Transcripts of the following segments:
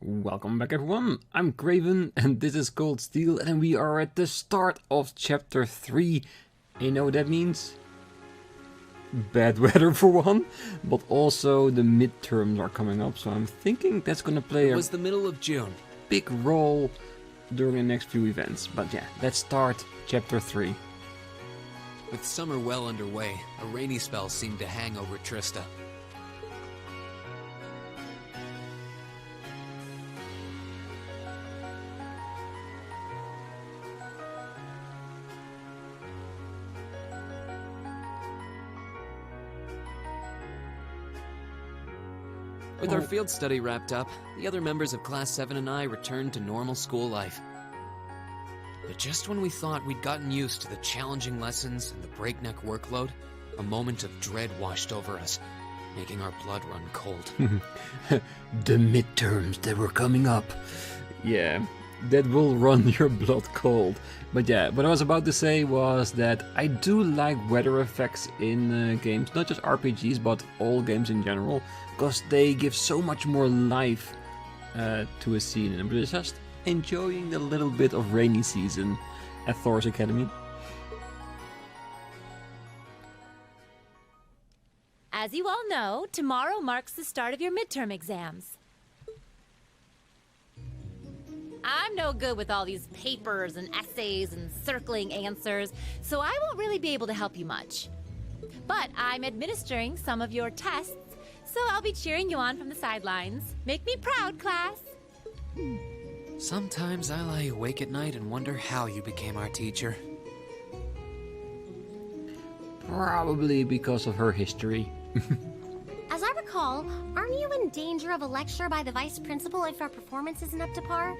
Welcome back everyone, I'm Craven and this is Cold Steel and we are at the start of chapter 3. You know what that means? Bad weather for one, but also the midterms are coming up, so I'm thinking that's gonna play It was the middle of June. Big role during the next few events. But yeah, let's start chapter 3. With summer well underway, a rainy spell seemed to hang over Trista. With our field study wrapped up, the other members of Class 7 and I returned to normal school life. But just when we thought we'd gotten used to the challenging lessons and the breakneck workload, a moment of dread washed over us, making our blood run cold. The midterms that were coming up. Yeah, that will run your blood cold. But yeah, what I was about to say was that I do like weather effects in games, not just RPGs, but all games in general, because they give so much more life to a scene, and I'm just enjoying a little bit of rainy season at Thors Academy. As you all know, tomorrow marks the start of your midterm exams. I'm no good with all these papers and essays and circling answers, so I won't really be able to help you much. But I'm administering some of your tests, so I'll be cheering you on from the sidelines. Make me proud, class! Sometimes I lie awake at night and wonder how you became our teacher. Probably because of her history. As I recall, aren't you in danger of a lecture by the vice principal if our performance isn't up to par?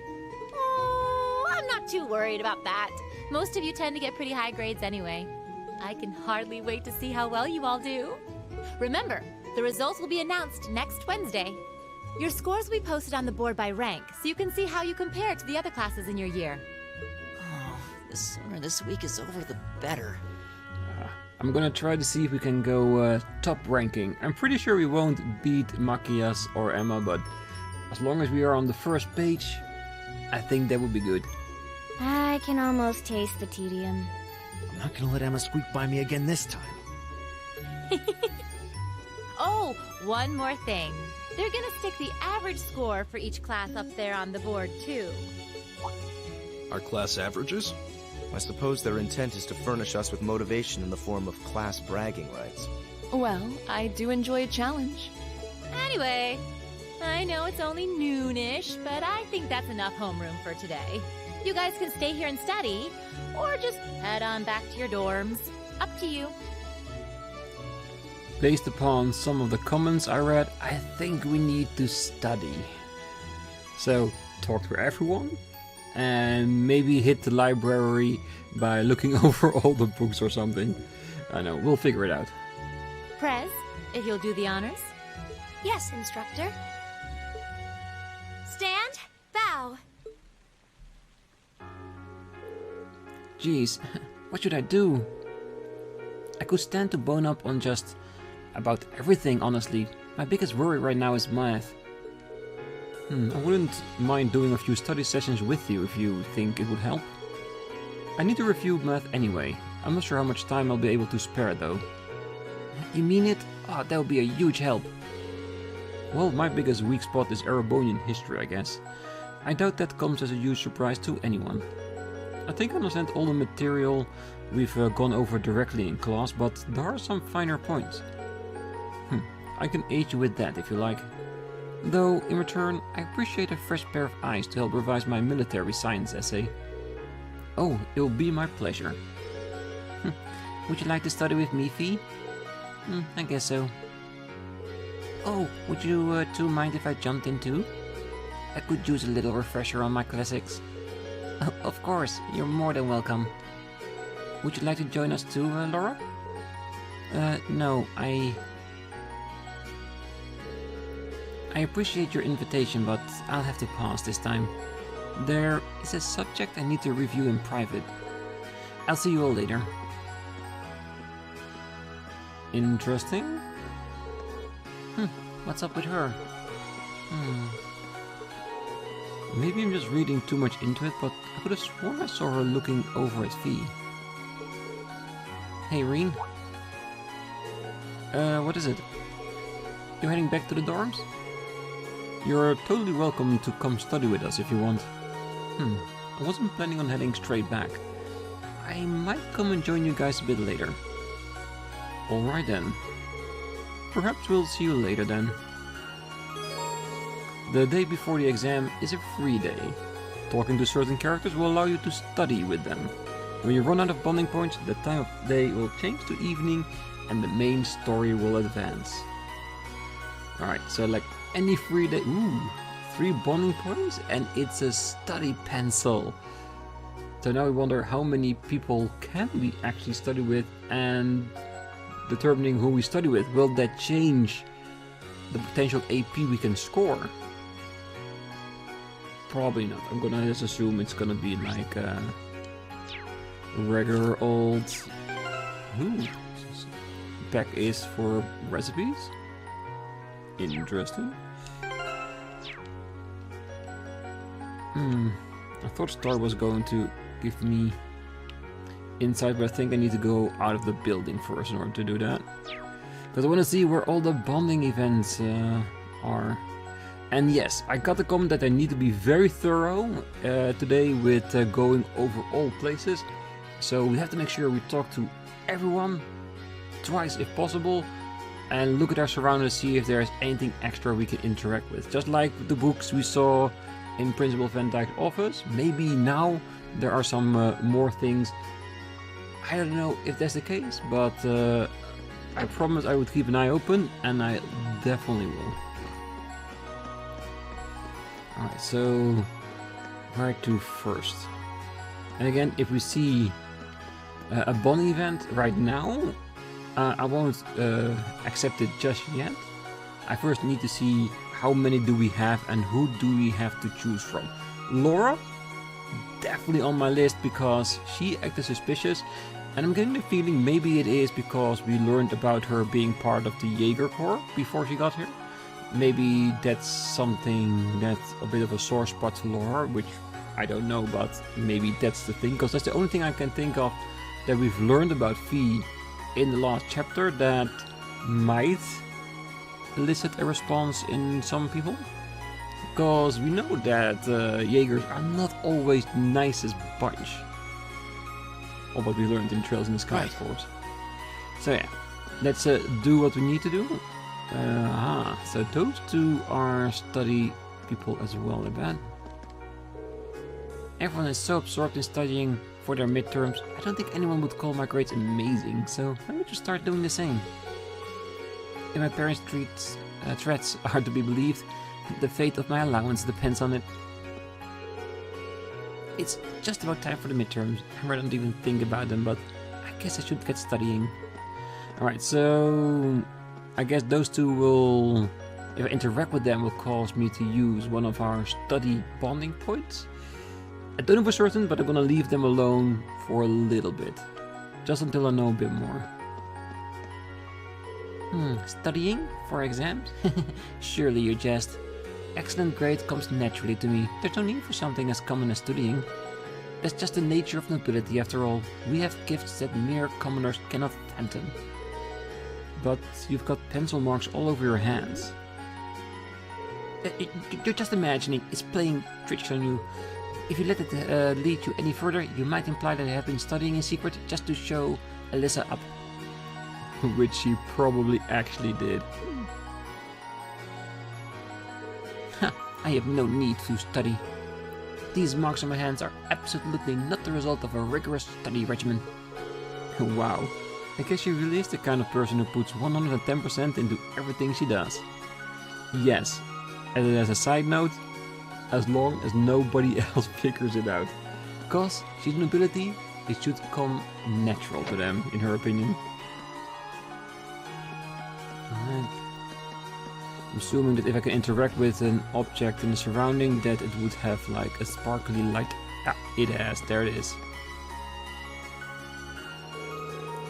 Oh, I'm not too worried about that. Most of you tend to get pretty high grades anyway. I can hardly wait to see how well you all do. Remember, the results will be announced next Wednesday. Your scores will be posted on the board by rank, so you can see how you compare to the other classes in your year. Oh, the sooner this week is over, the better. I'm gonna try to see if we can go top ranking. I'm pretty sure we won't beat Makias or Emma, but as long as we are on the first page, I think that would be good. I can almost taste the tedium. I'm not gonna let Emma squeak by me again this time. Oh, one more thing. They're gonna stick the average score for each class up there on the board, too. Our class averages? I suppose their intent is to furnish us with motivation in the form of class bragging rights. Well, I do enjoy a challenge. Anyway, I know it's only noonish, but I think that's enough homeroom for today. You guys can stay here and study, or just head on back to your dorms. Up to you. Based upon some of the comments I read, I think we need to study. So, talk to everyone, and maybe hit the library by looking over all the books or something. I know, we'll figure it out. Prez, if you'll do the honors. Yes, instructor. Stand, bow. Jeez, what should I do? I could stand to bone up on just about everything, honestly. My biggest worry right now is math. I wouldn't mind doing a few study sessions with you if you think it would help. I need to review math anyway. I'm not sure how much time I'll be able to spare though. You mean it? Oh, that would be a huge help. Well, my biggest weak spot is Erebonian history, I guess. I doubt that comes as a huge surprise to anyone. I think I understand all the material we've gone over directly in class, but there are some finer points. I can aid you with that if you like. Though, in return, I appreciate a fresh pair of eyes to help revise my military science essay. Oh, it will be my pleasure. Would you like to study with me, Fee? I guess so. Oh, would you two mind if I jumped in too? I could use a little refresher on my classics. Oh, of course, you're more than welcome. Would you like to join us too, Laura? No, I appreciate your invitation, but I'll have to pass this time. There is a subject I need to review in private. I'll see you all later. Interesting. What's up with her? Maybe I'm just reading too much into it, but I could have sworn I saw her looking over at Fee. Hey, Rean. What is it? You heading back to the dorms? You're totally welcome to come study with us if you want. I wasn't planning on heading straight back. I might come and join you guys a bit later. Alright then. Perhaps we'll see you later then. The day before the exam is a free day. Talking to certain characters will allow you to study with them. When you run out of bonding points, the time of day will change to evening and the main story will advance. Alright, so like any free day... Ooh, 3 bonding points and it's a study pencil. So now we wonder how many people can we actually study with, and determining who we study with, will that change the potential AP we can score? Probably not. I'm gonna just assume it's gonna be like a regular old... Ooh, pack is for recipes? Interesting. I thought Star was going to give me insight, but I think I need to go out of the building first in order to do that. Because I want to see where all the bonding events are. And yes, I got the comment that I need to be very thorough today with going over all places. So we have to make sure we talk to everyone twice if possible. And look at our surroundings, see if there's anything extra we can interact with. Just like the books we saw in Principal Van Dyke's office. Maybe now there are some more things. I don't know if that's the case, but I promised I would keep an eye open, and I definitely will. Alright, so where to first? And again, if we see a bonding event right now, I won't accept it just yet. I first need to see how many do we have and who do we have to choose from. Laura, definitely on my list because she acted suspicious, and I'm getting the feeling maybe it is because we learned about her being part of the Jaeger Corps before she got here. Maybe that's something that's a bit of a sore spot to Laura, which I don't know, but maybe that's the thing, because that's the only thing I can think of that we've learned about Fee in the last chapter that might elicit a response in some people. Because we know that Jaegers are not always the nicest bunch. Or what we learned in Trails in the Sky, of course. So yeah, let's do what we need to do. So those two are study people as well, I bet. Everyone is so absorbed in studying for their midterms, I don't think anyone would call my grades amazing, so let me just start doing the same. If my parents' threats are to be believed, the fate of my allowance depends on it. It's just about time for the midterms. I don't even think about them, but I guess I should get studying. Alright, so I guess those two will, if I interact with them, will cause me to use one of our study bonding points. I don't know for certain, but I'm gonna leave them alone for a little bit. Just until I know a bit more. Studying for exams? Surely you jest. Excellent grade comes naturally to me. There's no need for something as common as studying. That's just the nature of nobility after all. We have gifts that mere commoners cannot fathom. But you've got pencil marks all over your hands. You're just imagining, it's playing tricks on you. If you let it lead you any further, you might imply that I have been studying in secret just to show Alyssa up. Which she probably actually did. I have no need to study. These marks on my hands are absolutely not the result of a rigorous study regimen. Wow, I guess she really is the kind of person who puts 110% into everything she does. Yes, and as a side note, as long as nobody else figures it out. Because she's nobility, it should come natural to them, in her opinion. Alright. I'm assuming that if I can interact with an object in the surrounding, that it would have like a sparkly light. Ah, it has, there it is.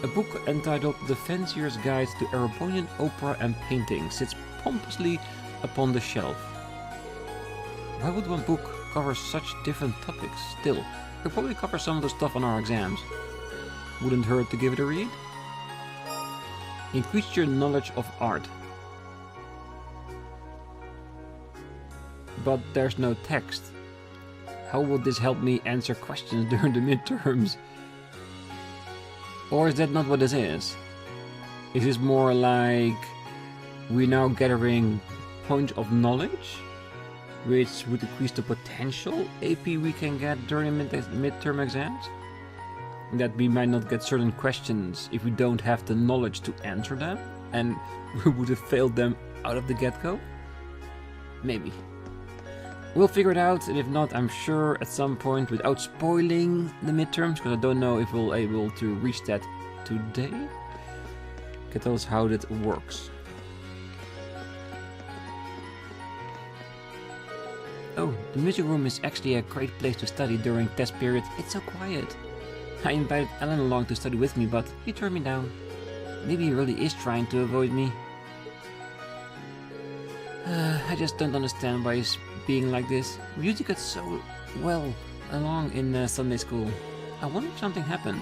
A book entitled The Fancier's Guide to Erebonian Opera and Painting sits pompously upon the shelf. Why would one book cover such different topics. Still, we'll probably cover some of the stuff on our exams. Wouldn't hurt to give it a read. Increase your knowledge of art. But there's no text. How will this help me answer questions during the midterms? Or is that not what this is? Is this more like we're now gathering points of knowledge, which would increase the potential AP we can get during midterm exams? That we might not get certain questions if we don't have the knowledge to answer them, and we would have failed them out of the get-go? Maybe. We'll figure it out, and if not, I'm sure at some point, without spoiling the midterms, because I don't know if we'll be able to reach that today, can tell us how that works. Oh, the music room is actually a great place to study during test period. It's so quiet. I invited Alan along to study with me, but he turned me down. Maybe he really is trying to avoid me. I just don't understand why he's being like this. We used to get so well along in Sunday school. I wonder if something happened.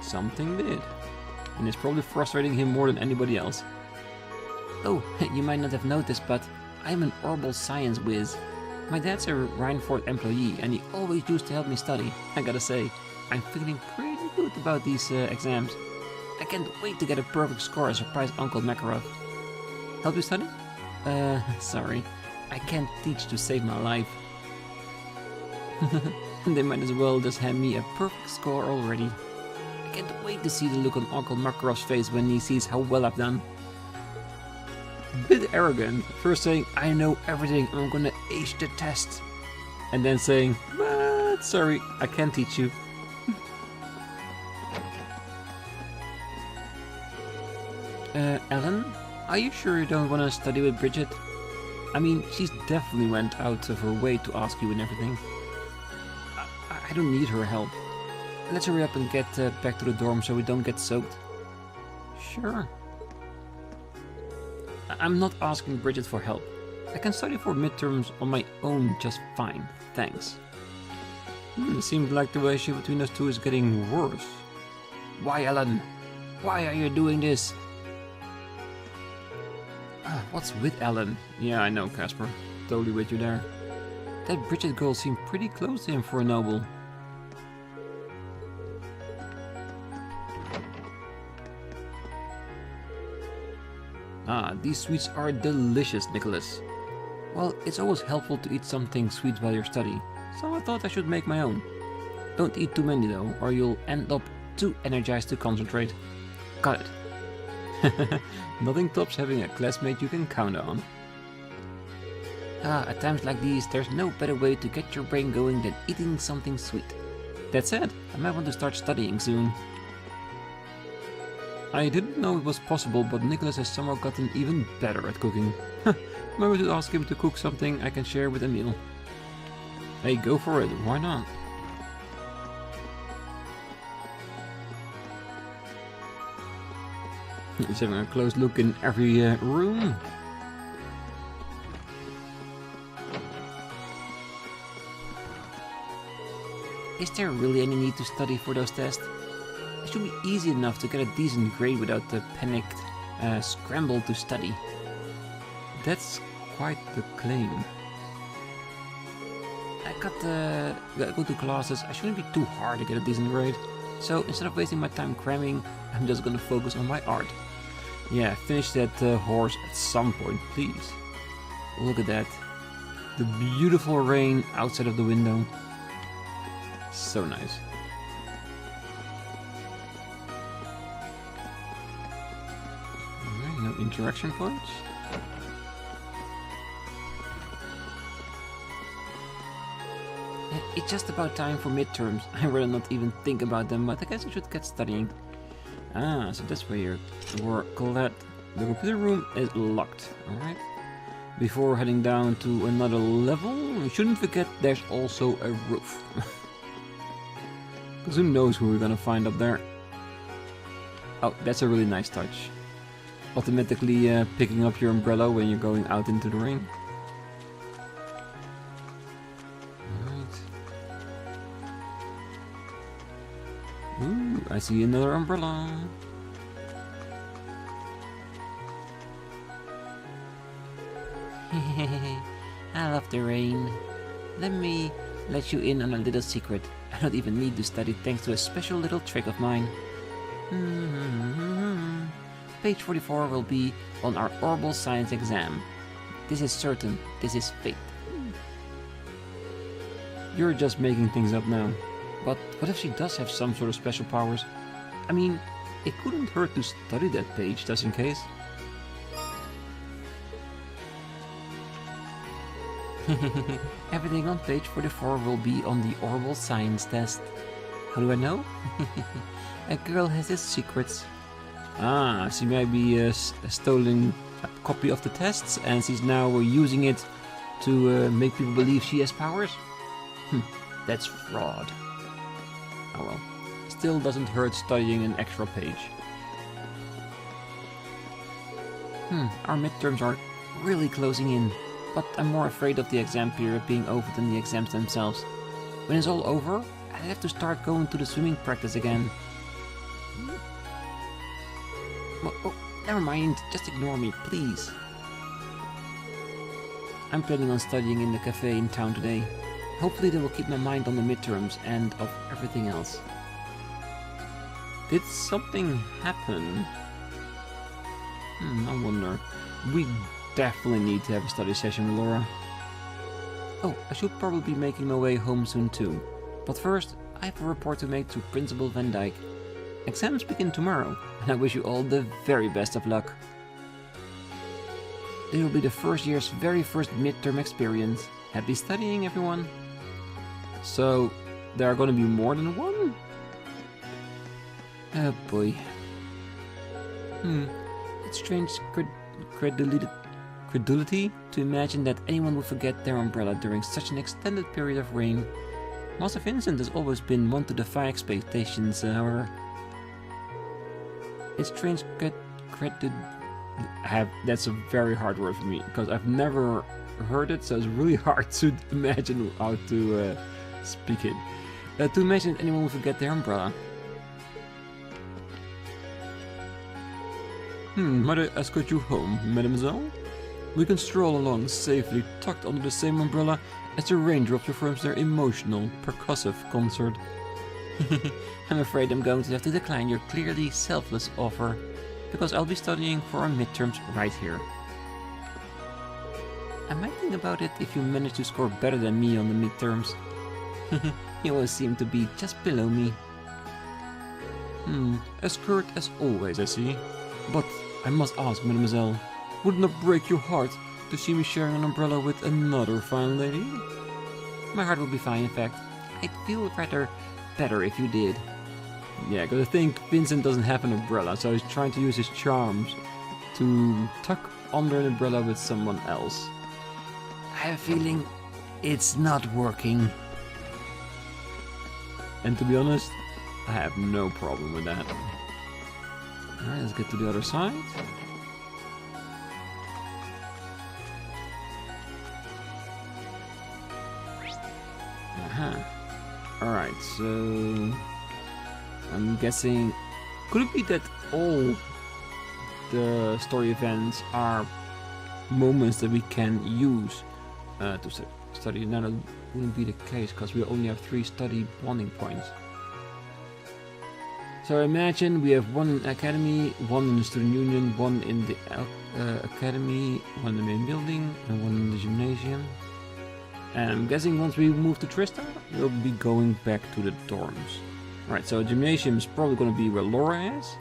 Something did. And it's probably frustrating him more than anybody else. Oh, you might not have noticed, but I'm an herbal science whiz. My dad's a Reinford employee, and he always used to help me study. I gotta say, I'm feeling pretty good about these exams. I can't wait to get a perfect score and surprise Uncle Makarov. Help you study? Sorry. I can't teach to save my life. They might as well just hand me a perfect score already. I can't wait to see the look on Uncle Makarov's face when he sees how well I've done. Bit arrogant, first saying I know everything and I'm gonna ace the test. And then saying, but sorry, I can't teach you. Ellen, are you sure you don't want to study with Bridget? I mean, she's definitely went out of her way to ask you and everything. I don't need her help. Let's hurry up and get back to the dorm so we don't get soaked. Sure. I'm not asking Bridget for help. I can study for midterms on my own just fine, thanks. It seems like the relationship between us two is getting worse. Why, Ellen? Why are you doing this? What's with Ellen? Yeah, I know, Casper. Totally with you there. That Bridget girl seemed pretty close to him for a noble. Ah, these sweets are delicious, Nicholas. Well, it's always helpful to eat something sweet while you're studying, so I thought I should make my own. Don't eat too many though, or you'll end up too energized to concentrate. Got it. Nothing tops having a classmate you can count on. At times like these, there's no better way to get your brain going than eating something sweet. That said, I might want to start studying soon. I didn't know it was possible, but Nicholas has somehow gotten even better at cooking. Maybe I should ask him to cook something I can share with Emil. Hey, go for it, why not? He's having a close look in every room. Is there really any need to study for those tests? It should be easy enough to get a decent grade without the panicked scramble to study. That's quite the claim. I gotta go to classes. I shouldn't be too hard to get a decent grade. So instead of wasting my time cramming, I'm just gonna focus on my art. Yeah, finish that horse at some point, please. Look at that. The beautiful rain outside of the window. So nice. Alright, no interaction points. It's just about time for midterms. I'd rather not even think about them, but I guess I should get studying. Ah, so that's where you're glad. The computer room is locked, alright? Before heading down to another level, we shouldn't forget there's also a roof. Because who knows who we're gonna find up there. Oh, that's a really nice touch. Automatically picking up your umbrella when you're going out into the rain. Ooh, I see another umbrella. I love the rain. Let me let you in on a little secret. I don't even need to study thanks to a special little trick of mine. Page 44 will be on our orbital science exam. This is certain. This is fate. You're just making things up now. But what if she does have some sort of special powers? I mean, it couldn't hurt to study that page just in case. Everything on page 44 will be on the orbital science test. How do I know? A girl has his secrets. Ah, she might be stolen a copy of the tests and she's now using it to make people believe she has powers? That's fraud. Oh well. Still doesn't hurt studying an extra page. Our midterms are really closing in. But I'm more afraid of the exam period being over than the exams themselves. When it's all over, I'll have to start going to the swimming practice again. Oh, never mind, just ignore me, please. I'm planning on studying in the cafe in town today. Hopefully that will keep my mind on the midterms and of everything else. Did something happen? I wonder. We definitely need to have a study session with Laura. Oh, I should probably be making my way home soon too. But first, I have a report to make to Principal Van Dyke. Exams begin tomorrow, and I wish you all the very best of luck. It will be the first year's very first midterm experience. Happy studying, everyone. So, there are going to be more than one? Oh boy. It's strange credulity to imagine that anyone would forget their umbrella during such an extended period of rain. Master Vincent has always been one to defy expectations, however. It's strange that's a very hard word for me, because I've never heard it, so it's really hard to imagine how to speak it. To imagine that anyone would forget their umbrella. Might I escort you home, mademoiselle? We can stroll along safely, tucked under the same umbrella as the raindrops performs their emotional, percussive concert. I'm afraid I'm going to have to decline your clearly selfless offer, because I'll be studying for our midterms right here. I might think about it if you manage to score better than me on the midterms. You always seem to be just below me. As curt as always, I see. But I must ask, mademoiselle, wouldn't it break your heart to see me sharing an umbrella with another fine lady? My heart would be fine, in fact. I'd feel rather better if you did. Yeah, because I think Vincent doesn't have an umbrella, so he's trying to use his charms to tuck under an umbrella with someone else. I have a feeling it's not working. And to be honest, I have no problem with that. Alright, let's get to the other side. Alright, so I'm guessing, could it be that all the story events are moments that we can use to study? No, that wouldn't be the case, because we only have 3 study bonding points. So imagine we have 1 in Academy, 1 in the Student Union, 1 in the Academy, 1 in the main building, and 1 in the Gymnasium. And I'm guessing once we move to Trista, we'll be going back to the dorms. Right, so Gymnasium is probably going to be where Laura is.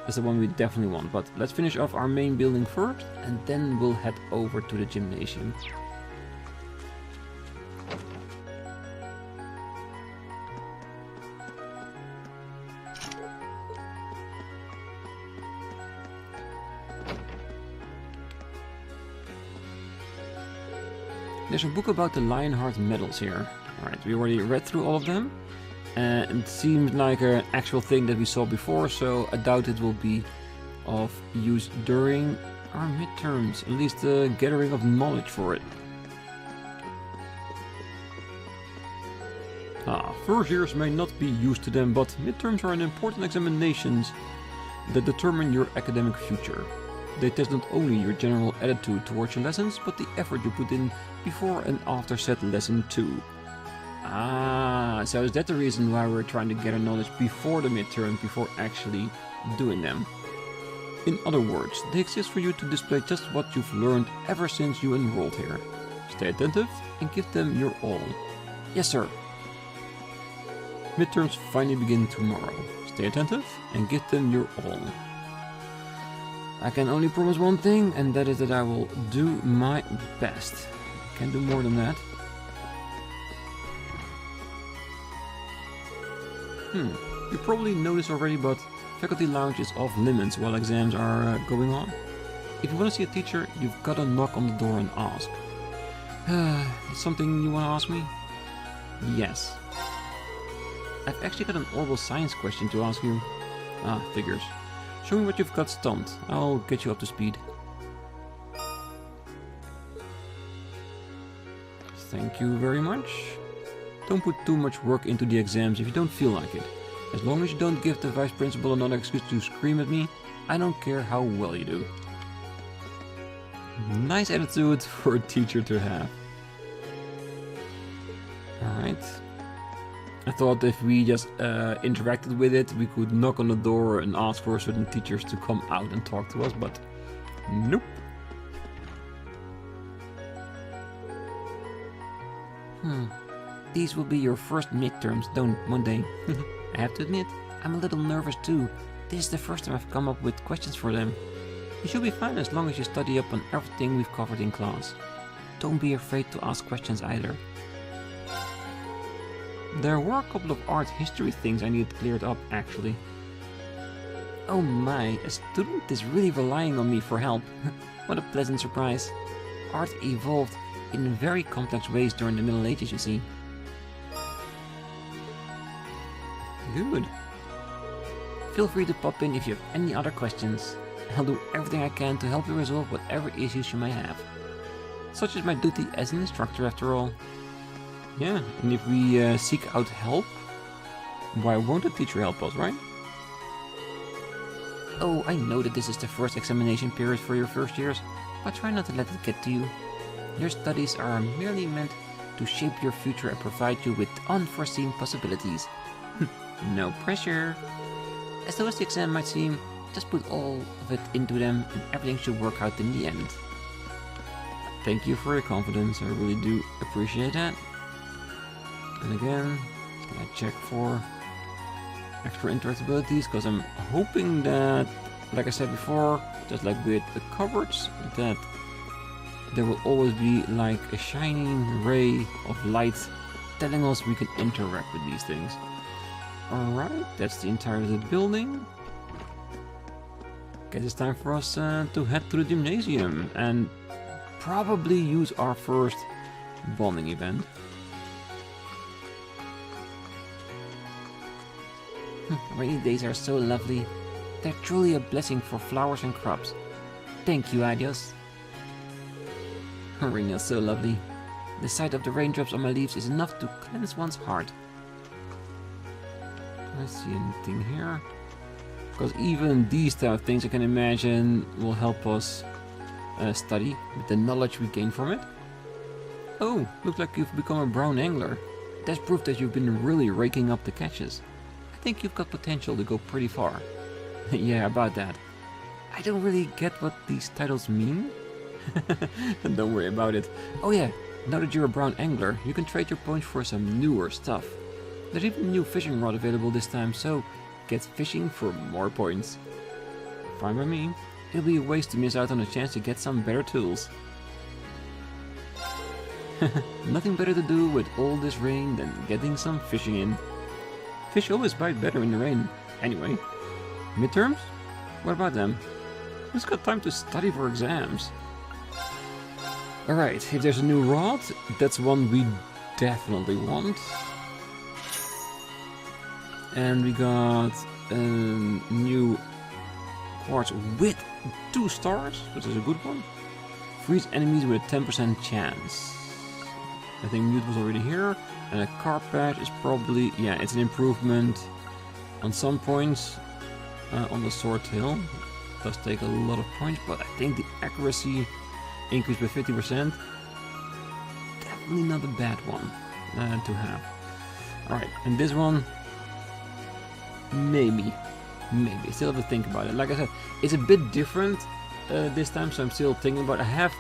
That's the one we definitely want, but let's finish off our main building first, and then we'll head over to the Gymnasium. There's a book about the Lionheart medals here. Alright, we already read through all of them. And it seems like an actual thing that we saw before, so I doubt it will be of use during our midterms. At least the gathering of knowledge for it. First years may not be used to them, but midterms are an important examinations that determine your academic future. They test not only your general attitude towards your lessons, but the effort you put in before and after said lesson too. So is that the reason why we're trying to gather knowledge before the midterm, before actually doing them? In other words, they exist for you to display just what you've learned ever since you enrolled here. Stay attentive and give them your all. Yes, sir. Midterms finally begin tomorrow. Stay attentive and give them your all. I can only promise one thing, and that is that I will do my best. Can't do more than that. You probably noticed already, but faculty lounge is off limits while exams are going on. If you want to see a teacher, you've got to knock on the door and ask. Something you want to ask me? Yes. I've actually got an orbital science question to ask you. Figures. Show me what you've got stumped. I'll get you up to speed. Thank you very much. Don't put too much work into the exams if you don't feel like it. As long as you don't give the vice principal another excuse to scream at me, I don't care how well you do. Nice attitude for a teacher to have. Alright. I thought if we just interacted with it, we could knock on the door and ask for certain teachers to come out and talk to us, but nope. These will be your first midterms, won't they? I have to admit, I'm a little nervous too. This is the first time I've come up with questions for them. You should be fine as long as you study up on everything we've covered in class. Don't be afraid to ask questions either. There were a couple of art history things I needed cleared up, actually. Oh my, a student is really relying on me for help. What a pleasant surprise. Art evolved in very complex ways during the Middle Ages, you see. Good. Feel free to pop in if you have any other questions. I'll do everything I can to help you resolve whatever issues you may have. Such is my duty as an instructor, after all. Yeah, and if we seek out help, why won't a teacher help us, right? Oh, I know that this is the first examination period for your first years, but try not to let it get to you. Your studies are merely meant to shape your future and provide you with unforeseen possibilities. No pressure. As though as the exam might seem, just put all of it into them and everything should work out in the end. Thank you for your confidence, I really do appreciate that. And again, I check for extra interactabilities, because I'm hoping that, like I said before, just like with the cupboards, that there will always be like a shining ray of light telling us we can interact with these things. Alright, that's the entirety of the building. Guess it's time for us to head to the gymnasium and probably use our first bonding event. Rainy days are so lovely. They're truly a blessing for flowers and crops. Thank you, Adios. Rain is so lovely. The sight of the raindrops on my leaves is enough to cleanse one's heart. I see anything here? Because even these type of things I can imagine will help us study with the knowledge we gain from it. Oh, looks like you've become a brown angler. That's proof that you've been really raking up the catches. I think you've got potential to go pretty far. Yeah, about that. I don't really get what these titles mean. Don't worry about it. Oh yeah, now that you're a brown angler, you can trade your points for some newer stuff. There's even a new fishing rod available this time, so get fishing for more points. Fine by me. It'll be a waste to miss out on a chance to get some better tools. Nothing better to do with all this rain than getting some fishing in. Fish always bite better in the rain. Anyway, midterms? What about them? Who's got time to study for exams? Alright, if there's a new rod, that's one we definitely want. And we got a new quartz with 2 stars, which is a good one. Freeze enemies with a 10% chance. I think mute was already here. And a carp patch is probably, yeah, it's an improvement on some points on the sword tail. It does take a lot of points, but I think the accuracy increased by 50%. Definitely not a bad one to have. Alright, and this one, maybe. I still have to think about it. Like I said, it's a bit different this time, so I'm still thinking about it. I have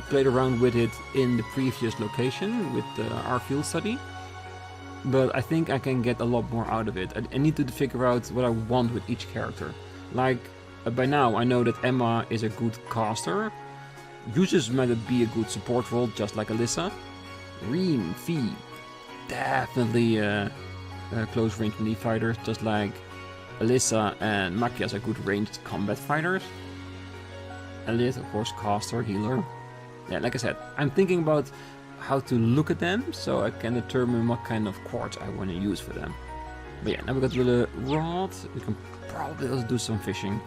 played around with it in the previous location with our field study, but I think I can get a lot more out of it. I need to figure out what I want with each character. Like, by now I know that Emma is a good caster. Lucius might be a good support role, just like Alyssa. Rean, Fee, definitely close range melee fighters, just like Alyssa and Makias are good ranged combat fighters. Elliot, of course, caster, healer. Yeah, like I said, I'm thinking about how to look at them so I can determine what kind of quartz I want to use for them. But yeah, now we got the rod. We can probably also do some fishing.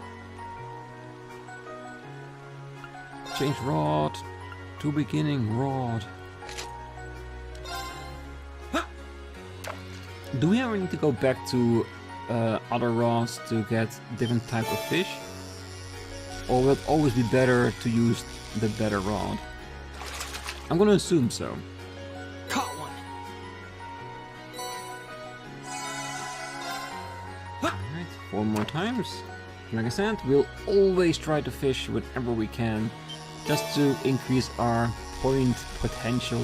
Change rod to beginning rod. Do we ever need to go back to other rods to get different type of fish? Or will it always be better to use the better rod? I'm gonna assume so. Caught one. Alright, 4 more times. Like I said, we'll always try to fish whenever we can, just to increase our point potential.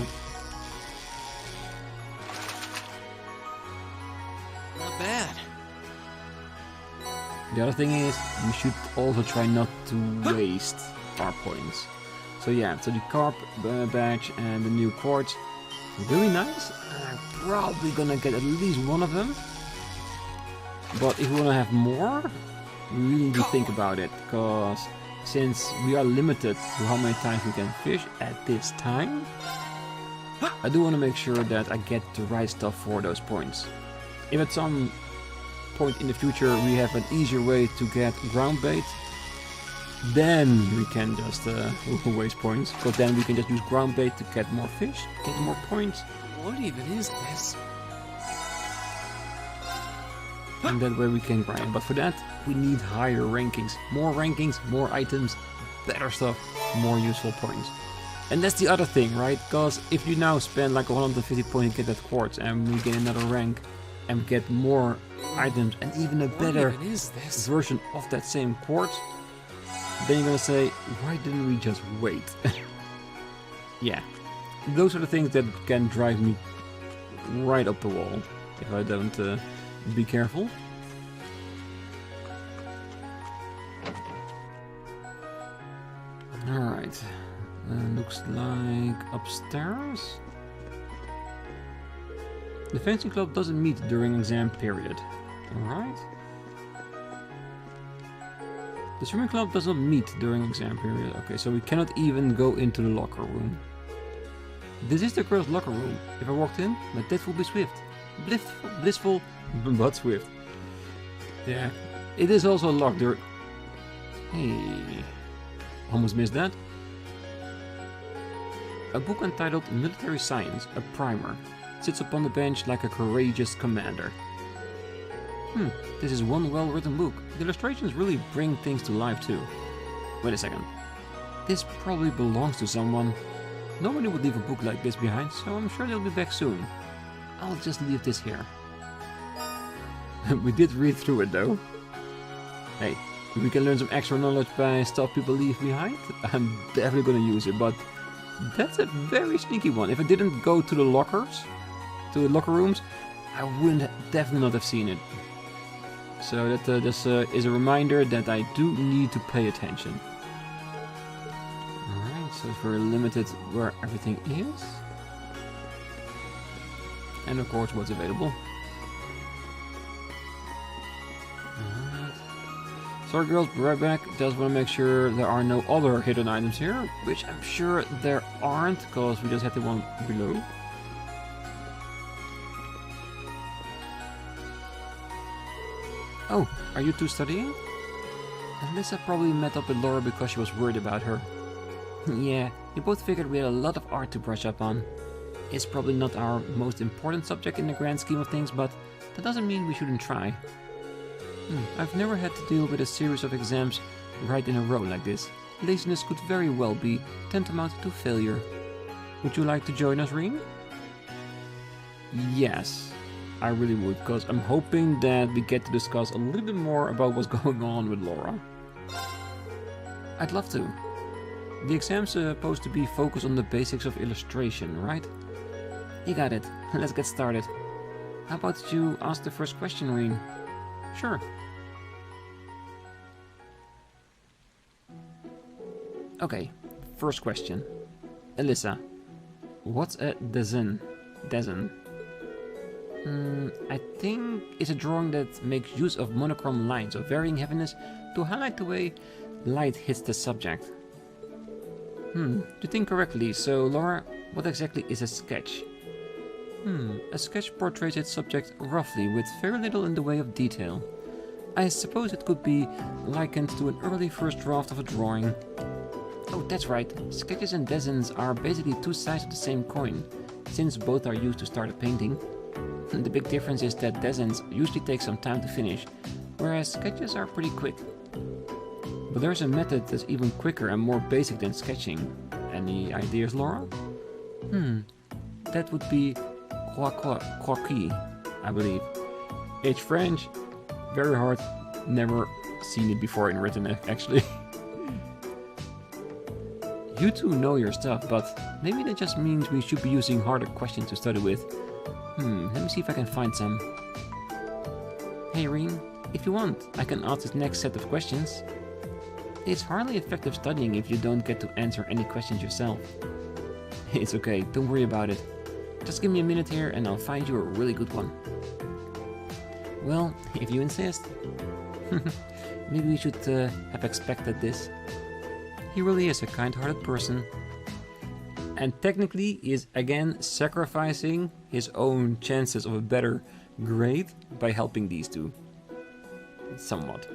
Not bad. The other thing is, we should also try not to waste our points. So yeah, so the carp badge and the new quartz, really nice. I'm probably gonna get at least one of them. But if we wanna have more, we really need to think about it, because since we are limited to how many times we can fish at this time, I do want to make sure that I get the right stuff for those points. If at some point in the future we have an easier way to get ground bait, then we can just waste points, because then we can just use ground bait to get more fish, get more points. What even is this? And that way we can grind. But for that, we need higher rankings. More items, better stuff, more useful points. And that's the other thing, right? Because if you now spend like 150 points to get that quartz, and we get another rank, and get more items, and even a better version of that same quartz, then you're gonna say, why didn't we just wait? Yeah, those are the things that can drive me right up the wall if I don't be careful. Alright, looks like upstairs. The fencing club doesn't meet during exam period. Alright. The swimming club does not meet during exam period. Okay, so we cannot even go into the locker room. This is the girls' locker room. If I walked in, my death will be swift. Blissful, but swift. Yeah, it is also a locked door. Hey, almost missed that. A book entitled Military Science, a primer, sits upon the bench like a courageous commander. This is one well-written book. The illustrations really bring things to life too. Wait a second. This probably belongs to someone. Nobody would leave a book like this behind, so I'm sure they'll be back soon. I'll just leave this here. We did read through it though. Hey, if we can learn some extra knowledge by stuff people leave behind, I'm definitely gonna use it, but that's a very sneaky one. If I didn't go to the lockers, to the locker rooms, I wouldn't definitely not have seen it. So that this is a reminder that I do need to pay attention. Alright, so it's very limited where everything is. And of course what's available. Alright. Sorry girls, be right back. Just want to make sure there are no other hidden items here, which I'm sure there aren't, because we just had the one below. Oh, are you two studying? Alyssa probably met up with Laura because she was worried about her. Yeah, we both figured we had a lot of art to brush up on. is probably not our most important subject in the grand scheme of things, but that doesn't mean we shouldn't try. I've never had to deal with a series of exams right in a row like this. Laziness could very well be tantamount to failure. Would you like to join us, Rean? Yes, I really would, because I'm hoping that we get to discuss a little bit more about what's going on with Laura. I'd love to. The exam's supposed to be focused on the basics of illustration, right? You got it. Let's get started. How about you ask the first question, Rean? Sure. Okay, first question. Alyssa, what's a design? I think it's a drawing that makes use of monochrome lines of varying heaviness to highlight the way light hits the subject. You think correctly. So, Laura, what exactly is a sketch? A sketch portrays its subject roughly with very little in the way of detail. I suppose it could be likened to an early first draft of a drawing. Oh, that's right. Sketches and designs are basically two sides of the same coin, since both are used to start a painting. The big difference is that designs usually take some time to finish, whereas sketches are pretty quick. But there's a method that's even quicker and more basic than sketching. Any ideas, Laura? That would be croquis, I believe. It's French, very hard, never seen it before in written, actually. You two know your stuff, but maybe that just means we should be using harder questions to study with. Let me see if I can find some. Hey Rean, if you want, I can ask this next set of questions. It's hardly effective studying if you don't get to answer any questions yourself. It's okay, don't worry about it. Just give me a minute here and I'll find you a really good one. Well, if you insist. Maybe we should have expected this. He really is a kind-hearted person. And technically he is again sacrificing his own chances of a better grade by helping these two. Somewhat.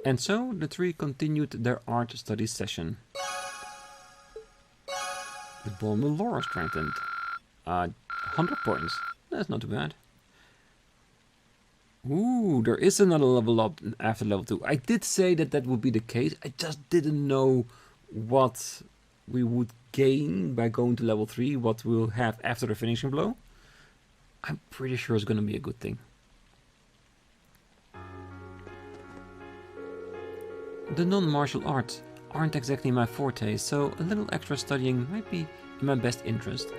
And so the three continued their art study session. The bond with Laura strengthened. 100 points. That's not too bad. Ooh, there is another level up after level 2. I did say that that would be the case. I just didn't know what we would gain by going to level 3, what we'll have after the finishing blow. I'm pretty sure it's going to be a good thing. The non-martial arts aren't exactly my forte, so a little extra studying might be in my best interest.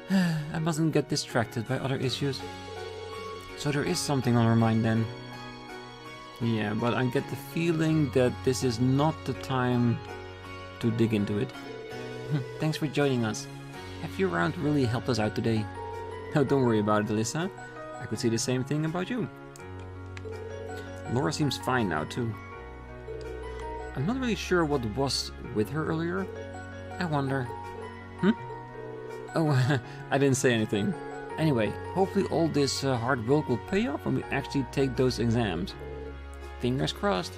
I mustn't get distracted by other issues. So there is something on her mind then. Yeah, but I get the feeling that this is not the time to dig into it. Thanks for joining us. Have you around really helped us out today? Oh, don't worry about it, Alyssa. I could say the same thing about you. Laura seems fine now too. I'm not really sure what was with her earlier. I wonder. Oh, I didn't say anything. Anyway, hopefully all this hard work will pay off when we actually take those exams. Fingers crossed.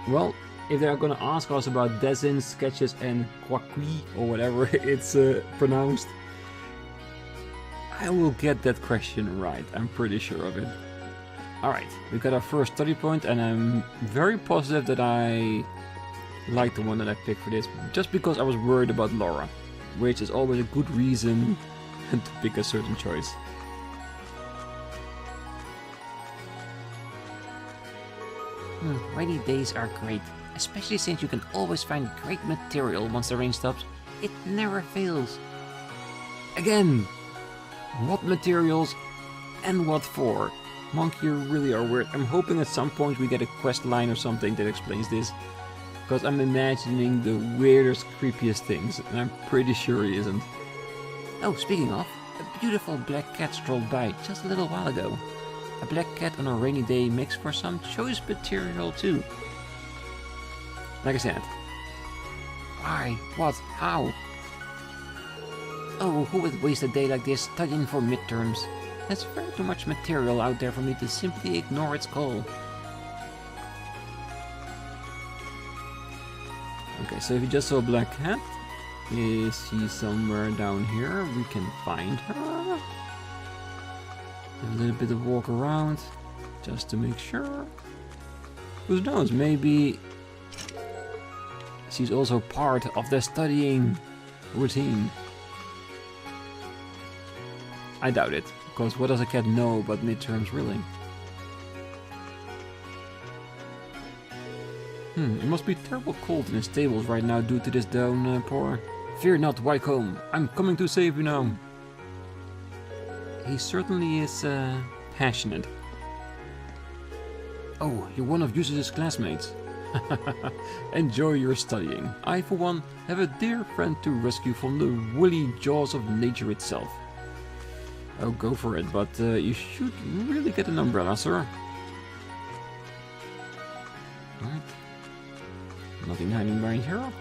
Well, if they're gonna ask us about designs, sketches and croquis, or whatever it's pronounced, I will get that question right, I'm pretty sure of it. Alright, we got our first study point and I'm very positive that I like the one that I picked for this, just because I was worried about Laura, which is always a good reason to pick a certain choice. Rainy days are great, especially since you can always find great material once the rain stops. It never fails. Again, what materials and what for? Monk, you really are weird. I'm hoping at some point we get a quest line or something that explains this, because I'm imagining the weirdest, creepiest things, and I'm pretty sure he isn't. Oh, speaking of, a beautiful black cat strolled by just a little while ago. A black cat on a rainy day makes for some choice material too. Like I said. Why? What? How? Oh, who would waste a day like this studying for midterms? There's far too much material out there for me to simply ignore its call. Okay, so if you just saw a black cat, is she somewhere down here? We can find her. A little bit of walk around, just to make sure. Who knows, maybe she's also part of the studying routine. I doubt it, because what does a cat know about midterms, really? It must be terrible cold in the stables right now due to this downpour. Fear not, Wycombe. I'm coming to save you now. He certainly is passionate. Oh, you're one of Eustace's classmates. Enjoy your studying. I, for one, have a dear friend to rescue from the woolly jaws of nature itself. Oh, go for it, but you should really get an umbrella, sir. Alright. Nothing hiding behind here.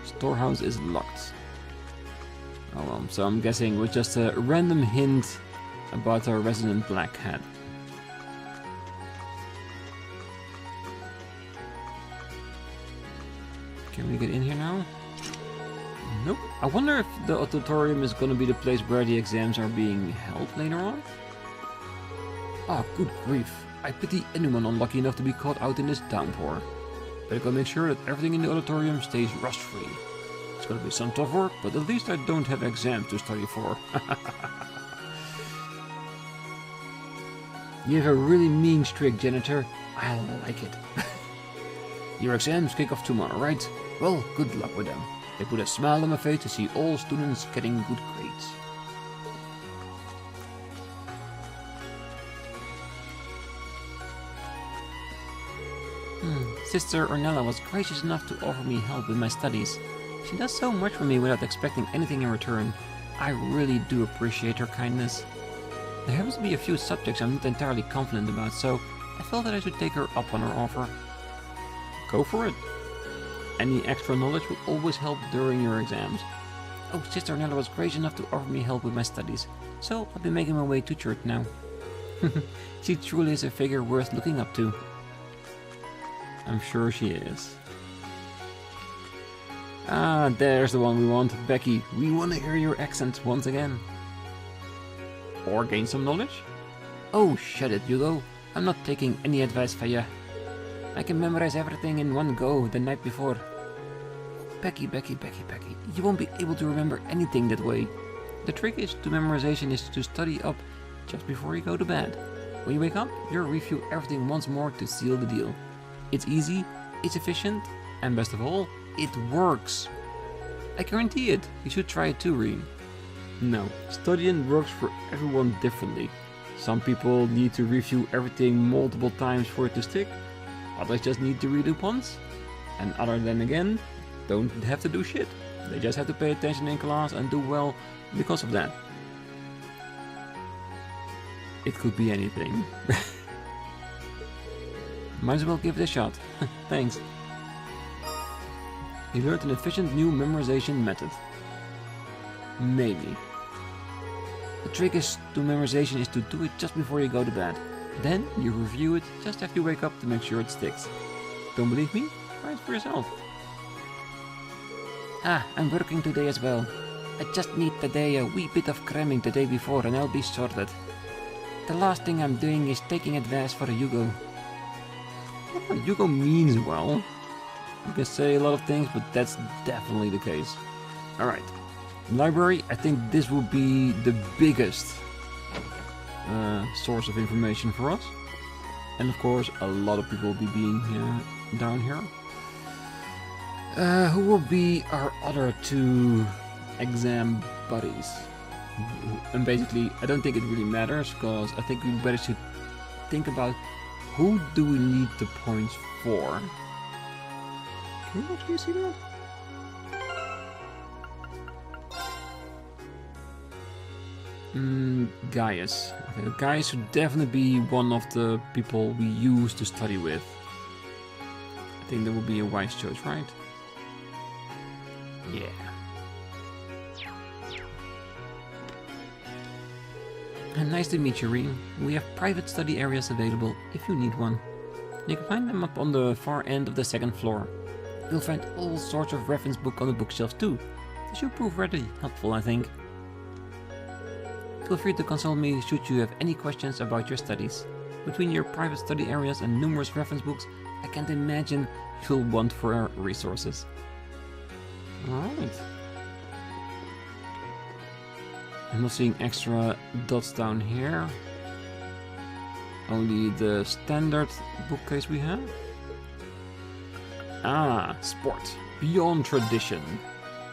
Storehouse is locked. Oh well, so I'm guessing with just a random hint about our resident black hat. Can we get in here now? Nope. I wonder if the auditorium is gonna be the place where the exams are being held later on? Oh, good grief. I pity anyone unlucky enough to be caught out in this downpour. Better go make sure that everything in the auditorium stays rust-free. It's gonna be some tough work, but at least I don't have exams to study for. You have a really mean streak, janitor. I like it. Your exams kick off tomorrow, right? Well, good luck with them. They put a smile on my face to see all students getting good grades. Sister Ornella was gracious enough to offer me help with my studies. She does so much for me without expecting anything in return. I really do appreciate her kindness. There happens to be a few subjects I'm not entirely confident about, so I felt that I should take her up on her offer. Go for it. Any extra knowledge will always help during your exams. Oh, Sister Ornella was gracious enough to offer me help with my studies, so I'll be making my way to church now. She truly is a figure worth looking up to. I'm sure she is. Ah, there's the one we want. Becky, we want to hear your accent once again. Or gain some knowledge? Oh, shut it, Hugo. I'm not taking any advice from you. I can memorize everything in one go the night before. Becky, you won't be able to remember anything that way. The trick to memorization is to study up just before you go to bed. When you wake up, you'll review everything once more to seal the deal. It's easy, it's efficient, and best of all, it works. I guarantee it. You should try it too, Rean. No, studying works for everyone differently. Some people need to review everything multiple times for it to stick. Others just need to redo once. And other than again, don't have to do shit. They just have to pay attention in class and do well because of that. It could be anything. Might as well give it a shot. Thanks. You learned an efficient new memorization method. Maybe. The trick to memorization is to do it just before you go to bed. Then you review it just after you wake up to make sure it sticks. Don't believe me? Try it for yourself. Ah, I'm working today as well. I just need today a wee bit of cramming the day before and I'll be sorted. The last thing I'm doing is taking advice for a Hugo. Yeah, Hugo means well. You can say a lot of things, but that's definitely the case. Alright. Library, I think this will be the biggest source of information for us. And of course, a lot of people will be being down here. Who will be our other two exam buddies? And basically, I don't think it really matters, because I think we better should think about who do we need the points for. Can you actually see that? Gaius. Okay, Gaius should definitely be one of the people we use to study with. I think that would be a wise choice, right? Yeah. And nice to meet you, Rean. We have private study areas available if you need one. You can find them up on the far end of the second floor. You'll find all sorts of reference books on the bookshelf too. This should prove really helpful, I think. Feel free to consult me should you have any questions about your studies. Between your private study areas and numerous reference books, I can't imagine you'll want for resources. Alright. I'm not seeing extra dots down here. Only the standard bookcase we have. Ah, sport. Beyond tradition.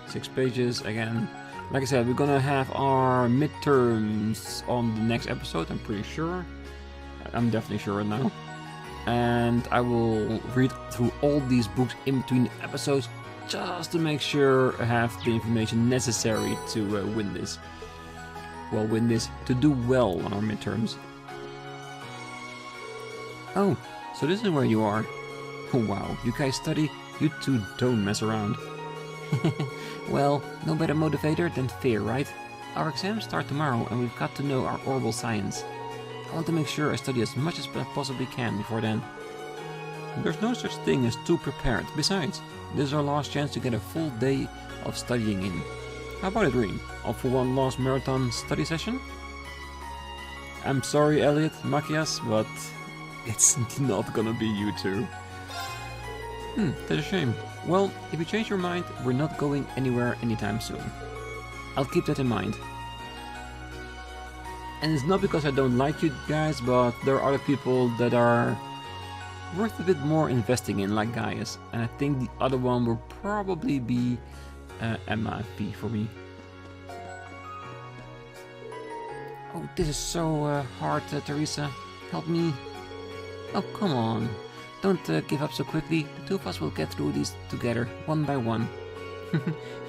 6 pages again. Like I said, we're gonna have our midterms on the next episode, I'm pretty sure. I'm definitely sure now. And I will read through all these books in between episodes just to make sure I have the information necessary to win this. Well, win this, to do well on our midterms. Oh, so this is where you are. Oh wow, you guys study? You two don't mess around. Well, no better motivator than fear, right? Our exams start tomorrow and we've got to know our orbital science. I want to make sure I study as much as I possibly can before then. There's no such thing as too prepared. Besides, this is our last chance to get a full day of studying in. How about it, Rean? Up for one last marathon study session? I'm sorry, Elliot, Machias, but it's not gonna be you two. That's a shame. Well, if you change your mind, we're not going anywhere anytime soon. I'll keep that in mind. And it's not because I don't like you guys, but there are other people that are worth a bit more investing in, like Gaius. And I think the other one will probably be Emma P for me. Oh, this is so hard, Teresa. Help me. Oh, come on. Don't give up so quickly. The two of us will get through these together, one by one.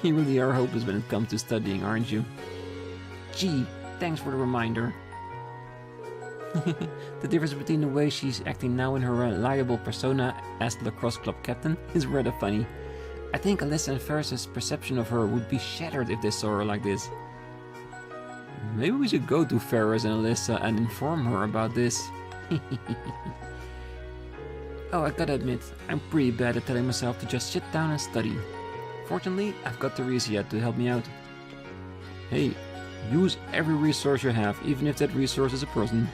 You really are hopeless when it comes to studying, aren't you? Gee, thanks for the reminder. The difference between the way she's acting now and her reliable persona as the lacrosse club captain is rather funny. I think Alyssa and Ferris's perception of her would be shattered if they saw her like this. Maybe we should go to Ferris and Alyssa and inform her about this. Oh, I gotta admit, I'm pretty bad at telling myself to just sit down and study. Fortunately, I've got Theresia to help me out. Hey, use every resource you have, even if that resource is a person.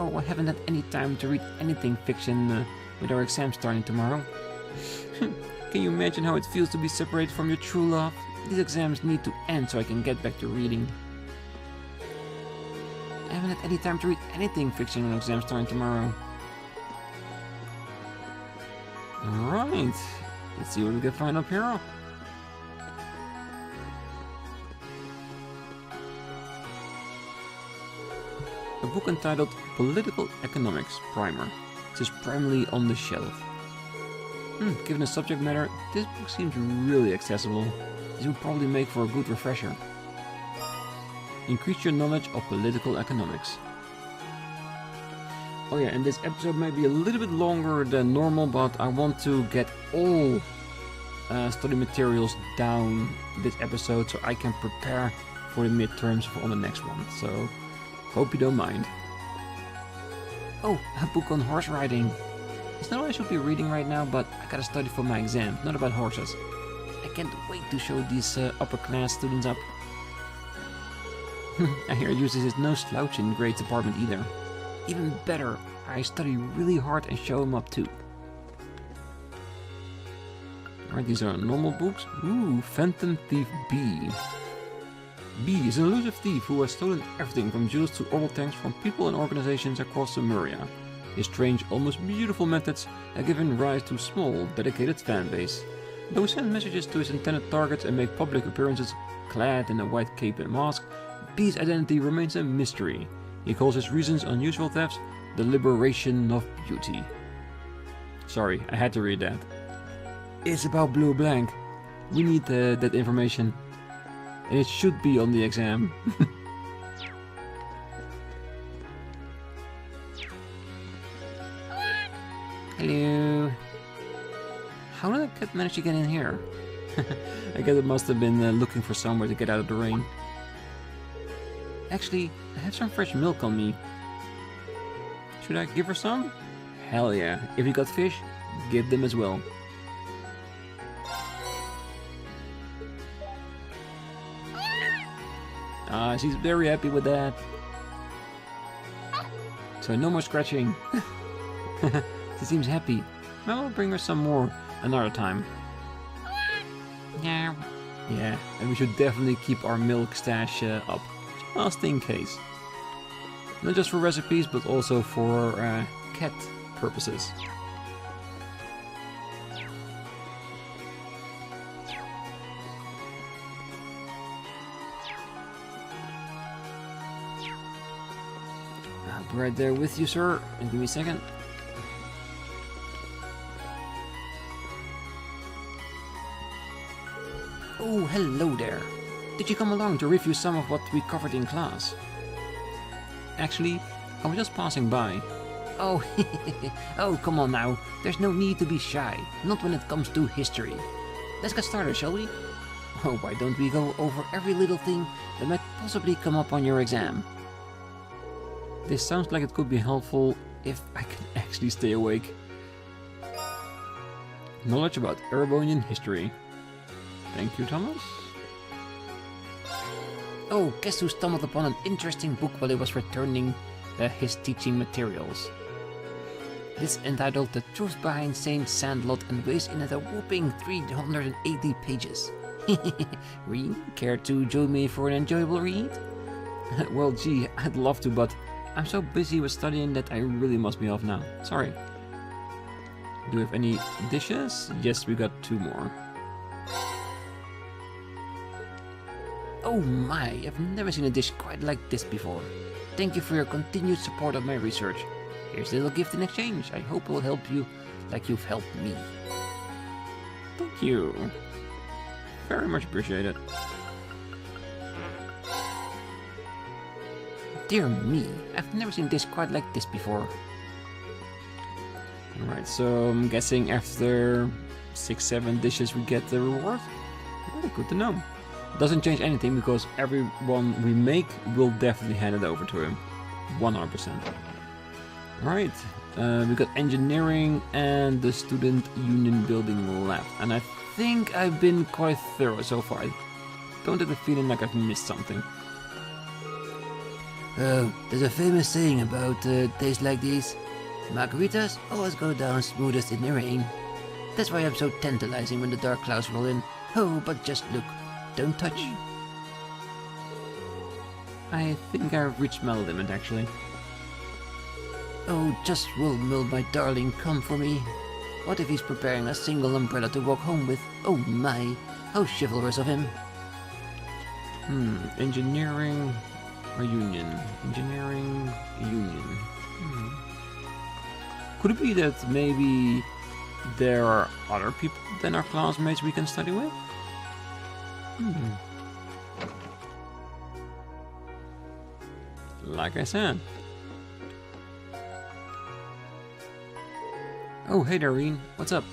Oh, I haven't had any time to read anything fiction with our exam starting tomorrow. Can you imagine how it feels to be separated from your true love? These exams need to end so I can get back to reading. I haven't had any time to read anything fiction with our exam starting tomorrow. Alright, let's see what we can find up here. A book entitled Political Economics Primer. This is primarily on the shelf. Given the subject matter, this book seems really accessible. This would probably make for a good refresher. Increase your knowledge of political economics. Oh yeah, and this episode might be a little bit longer than normal, but I want to get all study materials down this episode so I can prepare for the midterms on the next one. So, hope you don't mind. Oh, a book on horse riding. It's not what I should be reading right now, but I gotta study for my exam, not about horses. I can't wait to show these upper class students up. I hear Eustace is no slouch in grades department either. Even better, I study really hard and show him up too. Alright, these are normal books. Ooh, Phantom Thief B. B is an elusive thief who has stolen everything from jewels to orbital tanks from people and organizations across Zemuria. His strange, almost beautiful methods have given rise to a small, dedicated fan base. Though he sends messages to his intended targets and make public appearances clad in a white cape and mask, B's identity remains a mystery. He calls his reasons unusual thefts the liberation of beauty. Sorry, I had to read that. It's about Blue Blank. We need that information. And it should be on the exam. Hello. How did I manage to get in here? I guess it must have been looking for somewhere to get out of the rain. Actually, I have some fresh milk on me. Should I give her some? Hell yeah. If you got fish, give them as well. She's very happy with that. So no more scratching. She seems happy. Well, I'll bring her some more another time. Yeah. Yeah, and we should definitely keep our milk stash up. Just in case. Not just for recipes, but also for cat purposes. I'll be right there with you, sir. And give me a second. Oh, hello there. Did you come along to review some of what we covered in class? Actually, I was just passing by. Oh, oh, come on now. There's no need to be shy. Not when it comes to history. Let's get started, shall we? Oh, why don't we go over every little thing that might possibly come up on your exam? This sounds like it could be helpful if I can actually stay awake. Knowledge about Erebonian history. Thank you, Thomas. Oh, guess who stumbled upon an interesting book while he was returning his teaching materials. It's entitled The Truth Behind Saint Sandlot and weighs in at a whopping 380 pages. Rean, care to join me for an enjoyable read? Well, gee, I'd love to, but I'm so busy with studying that I really must be off now. Sorry. Do we have any dishes? Yes, we got 2 more. Oh my, I've never seen a dish quite like this before. Thank you for your continued support of my research. Here's a little gift in exchange. I hope it will help you like you've helped me. Thank you. Very much appreciated. Dear me, I've never seen a dish quite like this before. Alright, so I'm guessing after 6-7 dishes we get the reward? Very good to know. Doesn't change anything because every one we make will definitely hand it over to him. 100%. Alright, we got engineering and the student union building left. And I think I've been quite thorough so far. I don't have the feeling like I've missed something. There's a famous saying about days like these. Margaritas always go down smoothest in the rain. That's why I'm so tantalizing when the dark clouds roll in. Oh, but just look. Don't touch. I think I've reached my limit, actually. Oh, just will my darling come for me? What if he's preparing a single umbrella to walk home with? Oh my, how chivalrous of him. Engineering or union? Engineering, union. Could it be that maybe there are other people than our classmates we can study with? Like I said. Oh, hey there, Rean. What's up?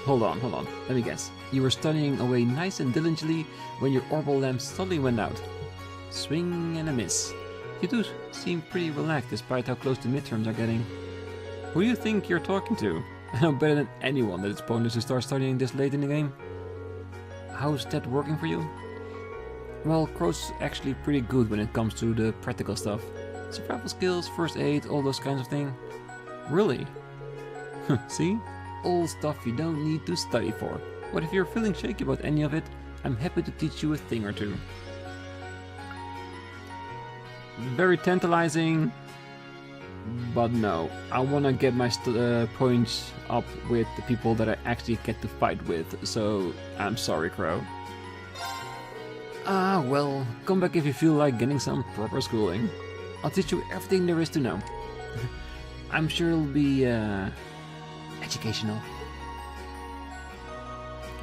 Hold on. Let me guess. You were studying away nice and diligently when your orbital lamp suddenly went out. Swing and a miss. You do seem pretty relaxed despite how close the midterms are getting. Who do you think you're talking to? I know better than anyone that it's pointless to start studying this late in the game. How's that working for you? Well, Crow's actually pretty good when it comes to the practical stuff. Survival skills, first aid, all those kinds of things. Really? See? All stuff you don't need to study for. But if you're feeling shaky about any of it, I'm happy to teach you a thing or two. Very tantalizing, but no. I want to get my points up with the people that I actually get to fight with, so I'm sorry, Crow. Ah, well, come back if you feel like getting some proper schooling. I'll teach you everything there is to know. I'm sure it'll be educational.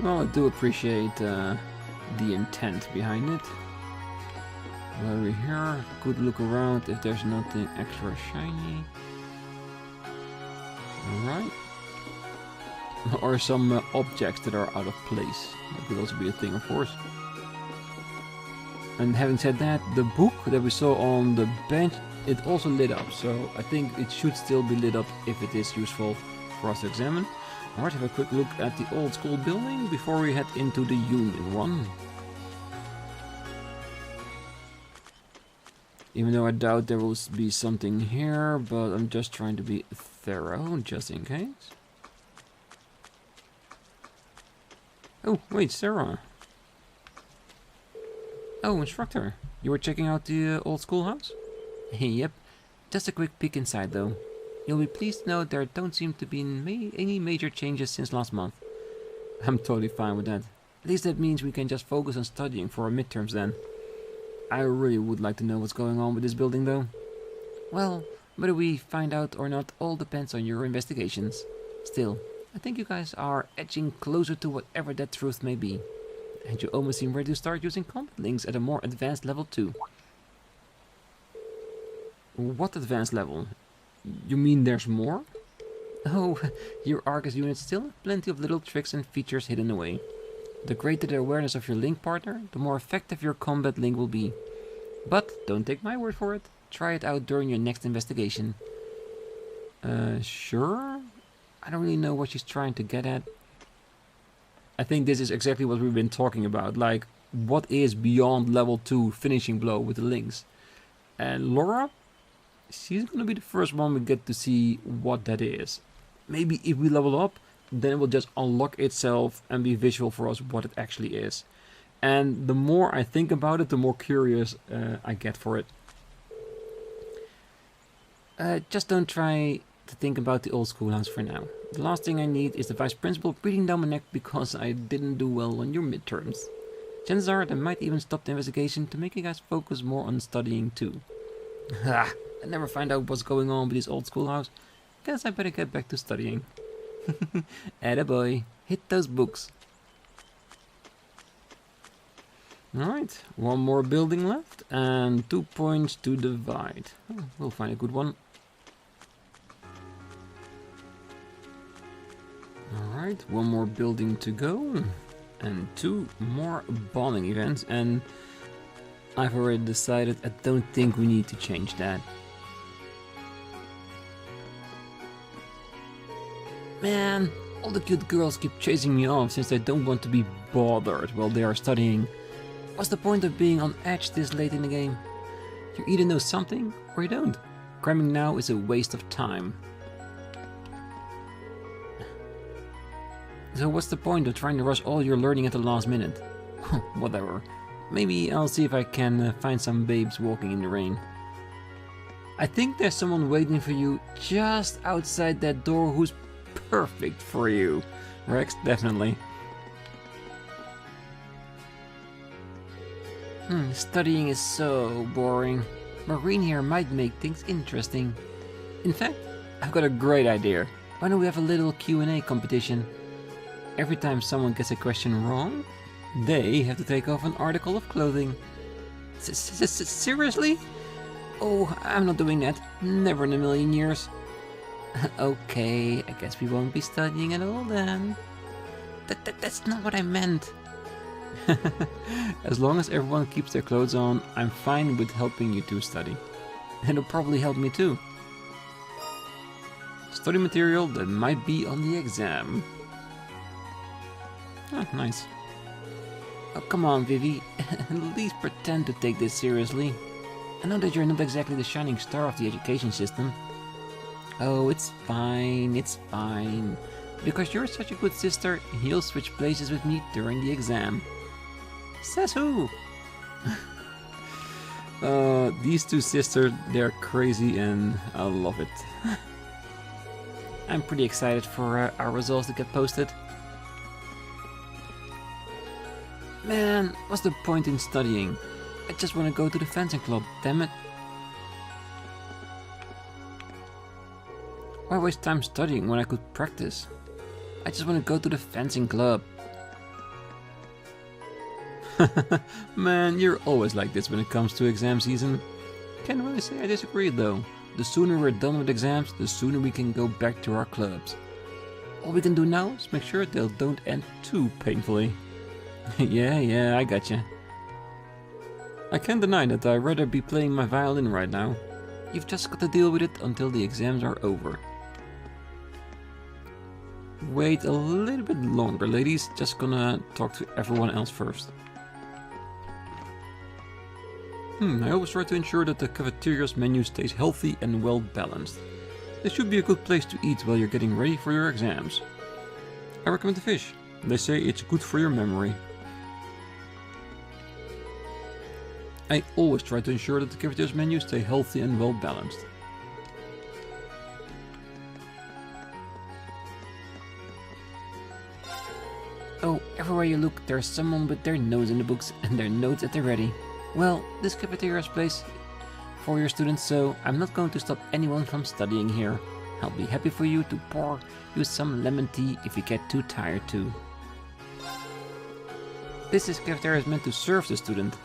Well, I do appreciate the intent behind it. While we're here, good look around if there's nothing extra shiny. Alright. Or some objects that are out of place. That could also be a thing, of course. And having said that, the book that we saw on the bench, it also lit up. So I think it should still be lit up if it is useful for us to examine. Alright, have a quick look at the old school building before we head into the Union one. Even though I doubt there will be something here, but I'm just trying to be thorough, just in case. Oh, wait, Sarah. Oh, instructor. You were checking out the old schoolhouse? Yep. Just a quick peek inside, though. You'll be pleased to know there don't seem to be any major changes since last month. I'm totally fine with that. At least that means we can just focus on studying for our midterms then. I really would like to know what's going on with this building, though. Well, whether we find out or not all depends on your investigations. Still, I think you guys are edging closer to whatever that truth may be. And you almost seem ready to start using combat links at a more advanced level too. What advanced level? You mean there's more? Oh, your Argus units still have plenty of little tricks and features hidden away. The greater the awareness of your link partner, the more effective your combat link will be. But don't take my word for it. Try it out during your next investigation. Sure? I don't really know what she's trying to get at. I think this is exactly what we've been talking about. Like, what is beyond level 2 finishing blow with the links? And Laura? She's gonna be the first one we get to see what that is. Maybe if we level up, then it will just unlock itself and be visual for us what it actually is. And the more I think about it, the more curious I get for it. Just don't try to think about the old schoolhouse for now. The last thing I need is the vice principal breathing down my neck because I didn't do well on your midterms. Chances are they might even stop the investigation to make you guys focus more on studying too. Ha! I never find out what's going on with this old schoolhouse. Guess I better get back to studying. Attaboy, hit those books. Alright, one more building left and 2 points to divide. Oh, we'll find a good one. Alright, one more building to go and 2 more bombing events, and I've already decided I don't think we need to change that. Man, all the cute girls keep chasing me off since they don't want to be bothered while they are studying. What's the point of being on edge this late in the game? You either know something or you don't. Cramming now is a waste of time. So what's the point of trying to rush all your learning at the last minute? Whatever. Maybe I'll see if I can find some babes walking in the rain. I think there's someone waiting for you just outside that door who's perfect for you. Rex, definitely. Studying is so boring. Rean here might make things interesting. In fact, I've got a great idea. Why don't we have a little Q&A competition? Every time someone gets a question wrong, they have to take off an article of clothing. Seriously? Oh, I'm not doing that. Never in a million years. Okay, I guess we won't be studying at all then. That's not what I meant. As long as everyone keeps their clothes on, I'm fine with helping you two study. It'll probably help me too. Study material that might be on the exam. Ah, nice. Oh, come on, Vivi. At least pretend to take this seriously. I know that you're not exactly the shining star of the education system. Oh, it's fine, it's fine. Because you're such a good sister, you'll switch places with me during the exam. Says who? These two sisters, they're crazy and I love it. I'm pretty excited for our results to get posted. Man, what's the point in studying? I just want to go to the fencing club, damn it. Why waste time studying when I could practice? I just want to go to the fencing club. Man, you're always like this when it comes to exam season. Can't really say I disagree though. The sooner we're done with exams, the sooner we can go back to our clubs. All we can do now is make sure they don't end too painfully. Yeah, I gotcha. I can't deny that I'd rather be playing my violin right now. You've just got to deal with it until the exams are over. Wait a little bit longer, ladies. Just gonna talk to everyone else first. I always try to ensure that the cafeteria's menu stays healthy and well balanced. This should be a good place to eat while you're getting ready for your exams. I recommend the fish. They say it's good for your memory. I always try to ensure that the cafeteria's menu stay healthy and well balanced. Oh, everywhere you look, there's someone with their nose in the books and their notes at the ready. Well, this cafeteria is a place for your students, so I'm not going to stop anyone from studying here. I'll be happy for you to pour you some lemon tea if you get too tired to. This cafeteria is meant to serve the student.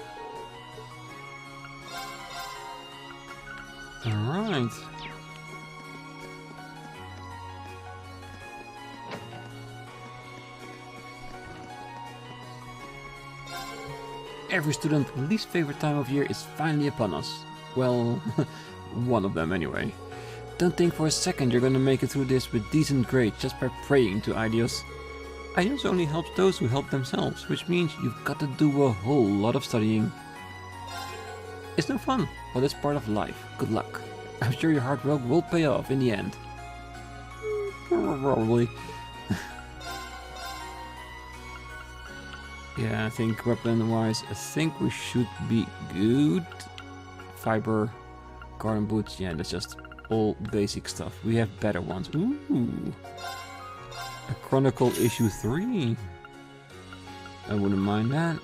Alright. Every student's least favorite time of year is finally upon us. Well, one of them anyway. Don't think for a second you're gonna make it through this with decent grades just by praying to Idios. Idios only helps those who help themselves, which means you've got to do a whole lot of studying. It's no fun, but it's part of life. Good luck. I'm sure your hard work will pay off in the end. Probably. Yeah, I think weapon-wise, I think we should be good. Fiber, garden boots, yeah, that's just all basic stuff. We have better ones. Ooh. A Chronicle issue 3. I wouldn't mind that.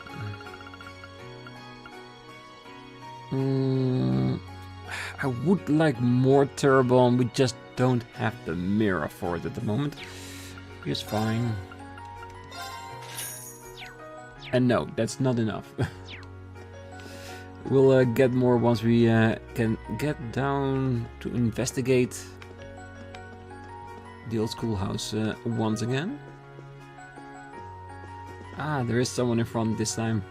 I would like more Terrebonne, we just don't have the mirror for it at the moment. It's fine. And no, that's not enough. We'll get more once we can get down to investigate the old schoolhouse once again. Ah, there is someone in front this time.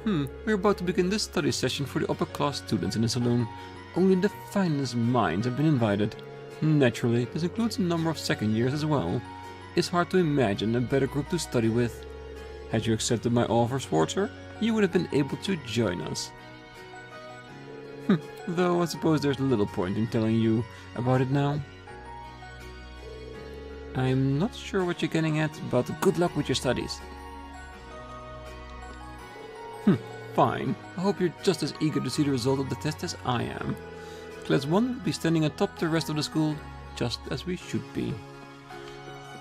We're about to begin this study session for the upper class students in the saloon. Only the finest minds have been invited. Naturally, this includes a number of second years as well. It's hard to imagine a better group to study with. Had you accepted my offer, Schwarzer, you would have been able to join us. Though I suppose there's little point in telling you about it now. I'm not sure what you're getting at, but good luck with your studies. Fine. I hope you're just as eager to see the result of the test as I am. Class 1 will be standing atop the rest of the school, just as we should be.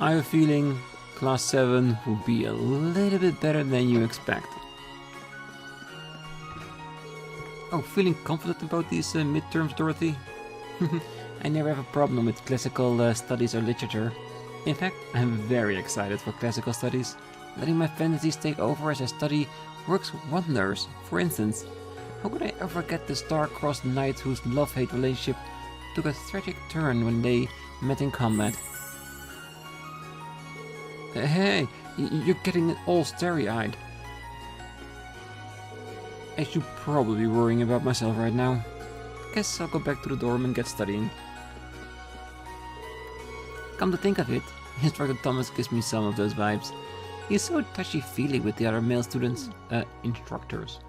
I have a feeling Class 7 will be a little bit better than you expect. Oh, feeling confident about these midterms, Dorothy? I never have a problem with classical studies or literature. In fact, I'm very excited for classical studies. Letting my fantasies take over as I study works wonders. For instance, how could I ever forget the star-crossed knights whose love-hate relationship took a tragic turn when they met in combat? Hey, you're getting all starry-eyed. I should probably be worrying about myself right now. Guess I'll go back to the dorm and get studying. Come to think of it, Instructor Thomas gives me some of those vibes. He's so touchy-feely with the other male students, instructors.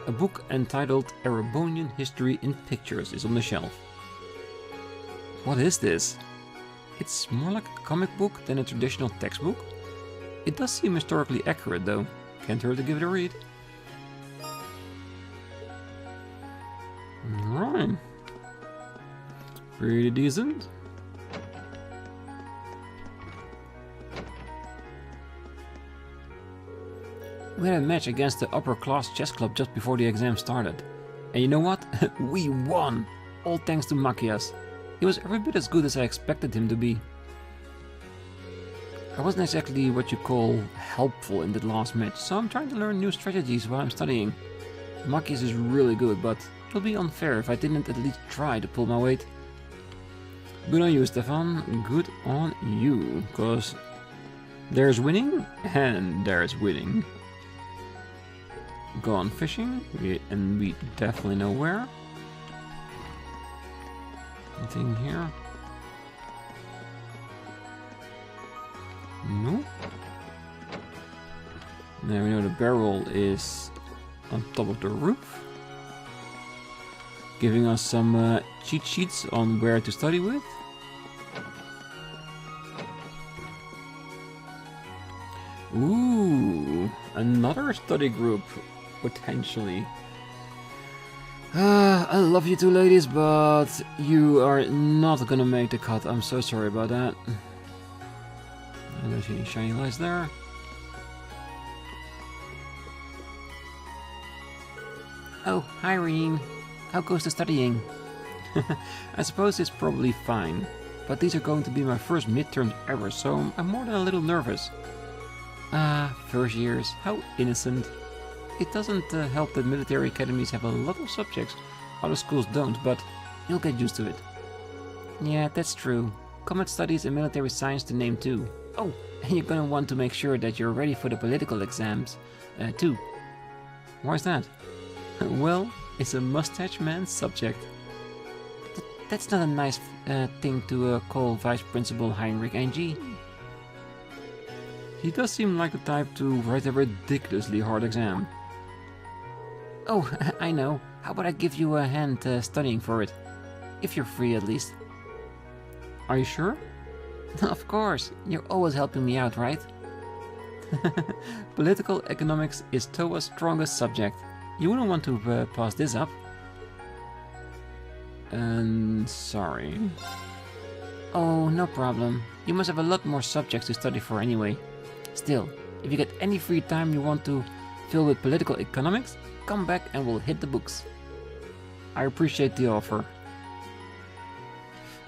A book entitled Erebonian History in Pictures is on the shelf. What is this? It's more like a comic book than a traditional textbook. It does seem historically accurate though. Can't hurt to give it a read. Alright. Pretty decent. We had a match against the upper class chess club just before the exam started. And you know what? We won! All thanks to Machias. He was every bit as good as I expected him to be. I wasn't exactly what you call helpful in that last match, so I'm trying to learn new strategies while I'm studying. Machias is really good, but it would be unfair if I didn't at least try to pull my weight. Good on you, Stefan. Good on you, because there's winning and there's winning. Go on fishing, and we definitely know where. Anything here? No. Now we know the barrel is on top of the roof, giving us some cheat sheets on where to study with. Ooh, another study group, potentially. I love you two ladies, but you are not gonna make the cut. I'm so sorry about that. I don't see any shiny lights there. Oh, hi Rean. How goes the studying? I suppose it's probably fine, but these are going to be my first midterms ever, so I'm more than a little nervous. First years, how innocent. It doesn't help that military academies have a lot of subjects other schools don't, but you'll get used to it. Yeah, that's true. Combat studies and military science to name two. Oh, and you're gonna want to make sure that you're ready for the political exams, too. Why's that? Well, it's a mustache man's subject. That's not a nice thing to call Vice Principal Heinrich NG. He does seem like the type to write a ridiculously hard exam. Oh, I know. How about I give you a hand studying for it? If you're free, at least. Are you sure? Of course. You're always helping me out, right? Political economics is Towa's strongest subject. You wouldn't want to pass this up. Sorry. Oh, no problem. You must have a lot more subjects to study for anyway. Still, if you get any free time you want to fill with political economics, come back and we'll hit the books. I appreciate the offer.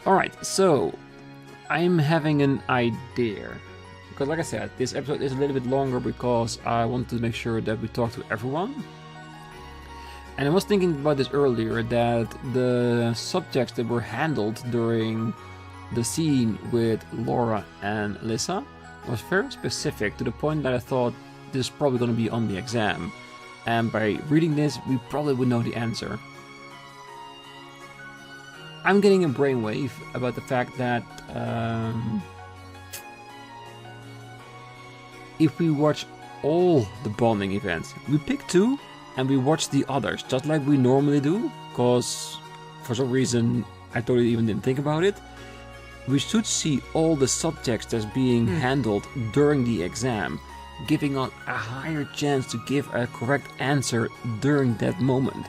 Alright, so I'm having an idea. Because like I said, this episode is a little bit longer because I want to make sure that we talk to everyone. And I was thinking about this earlier, that the subjects that were handled during the scene with Laura and Lissa was very specific, to the point that I thought this is probably going to be on the exam. And by reading this, we probably would know the answer. I'm getting a brainwave about the fact that if we watch all the bonding events, we pick two and we watch the others, just like we normally do, because for some reason I totally even didn't think about it. We should see all the subjects that's being handled during the exam, giving us a higher chance to give a correct answer during that moment.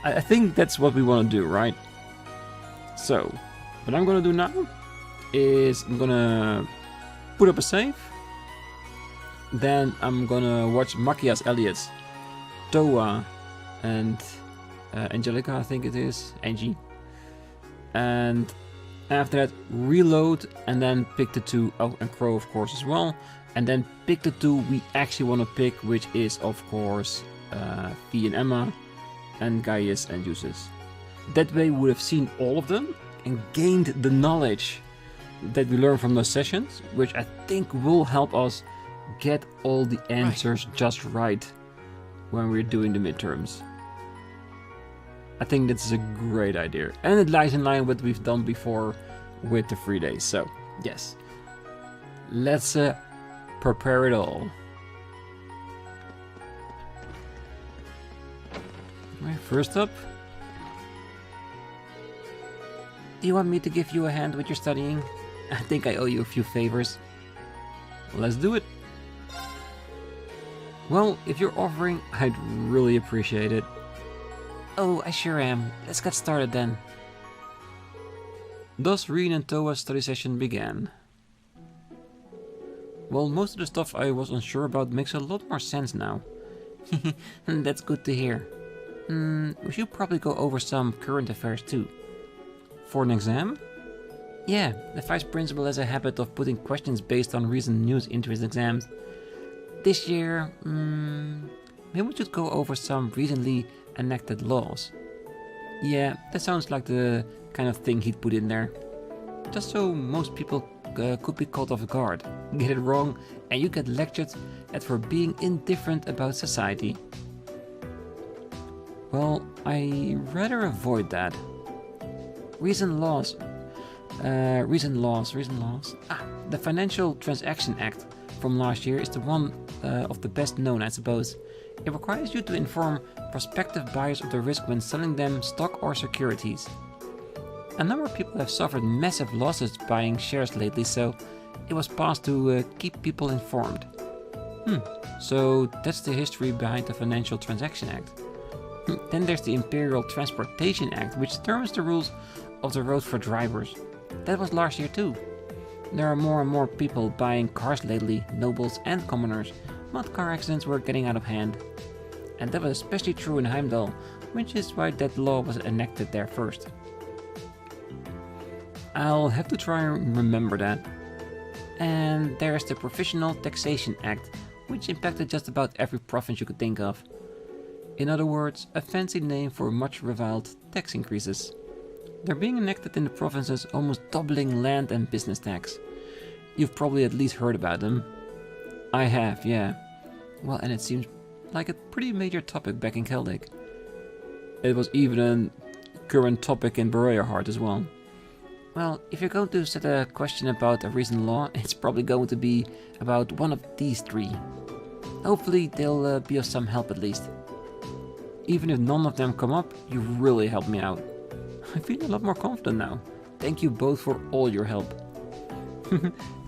I think that's what we want to do, right? So, what I'm going to do now is I'm going to put up a save. Then I'm going to watch Makias Elliot's, Towa, and Angelica, I think it is, Angie. And after that, reload, and then pick the two, oh, and Crow, of course, as well. And then pick the two we actually want to pick, which is, of course, Fee and Emma, and Gaius and Jusis. That way we would have seen all of them and gained the knowledge that we learned from those sessions, which I think will help us get all the answers just right when we're doing the midterms. I think this is a great idea, and it lies in line with what we've done before with the 3 days. So yes, let's prepare it all. Right, first up, do you want me to give you a hand with your studying? I think I owe you a few favors. Let's do it. Well, if you're offering, I'd really appreciate it. Oh, I sure am. Let's get started then. Thus Rean and Towa's study session began. Well, most of the stuff I was unsure about makes a lot more sense now. That's good to hear. We should probably go over some current affairs too. For an exam? Yeah, the Vice Principal has a habit of putting questions based on recent news into his exams. This year, maybe we should go over some recently enacted laws. Yeah, that sounds like the kind of thing he'd put in there. Just so most people could be caught off guard, get it wrong, and you get lectured at for being indifferent about society. Well, I rather avoid that. Recent laws. The Financial Transaction Act from last year is the one of the best known, I suppose. It requires you to inform prospective buyers of the risk when selling them stock or securities. A number of people have suffered massive losses buying shares lately, so it was passed to keep people informed. So that's the history behind the Financial Transaction Act. Then there's the Imperial Transportation Act, which determines the rules of the road for drivers. That was last year too. There are more and more people buying cars lately, nobles and commoners, but car accidents were getting out of hand. And that was especially true in Heimdall, which is why that law was enacted there first. I'll have to try and remember that. And there's the Provisional Taxation Act, which impacted just about every province you could think of. In other words, a fancy name for much reviled tax increases. They're being enacted in the provinces, almost doubling land and business tax. You've probably at least heard about them. I have, yeah. Well, and it seems like a pretty major topic back in Celtic. It was even a current topic in Heart as well. Well, if you're going to set a question about a recent law, it's probably going to be about one of these three. Hopefully they'll be of some help at least. Even if none of them come up, you really helped me out. I feel a lot more confident now. Thank you both for all your help.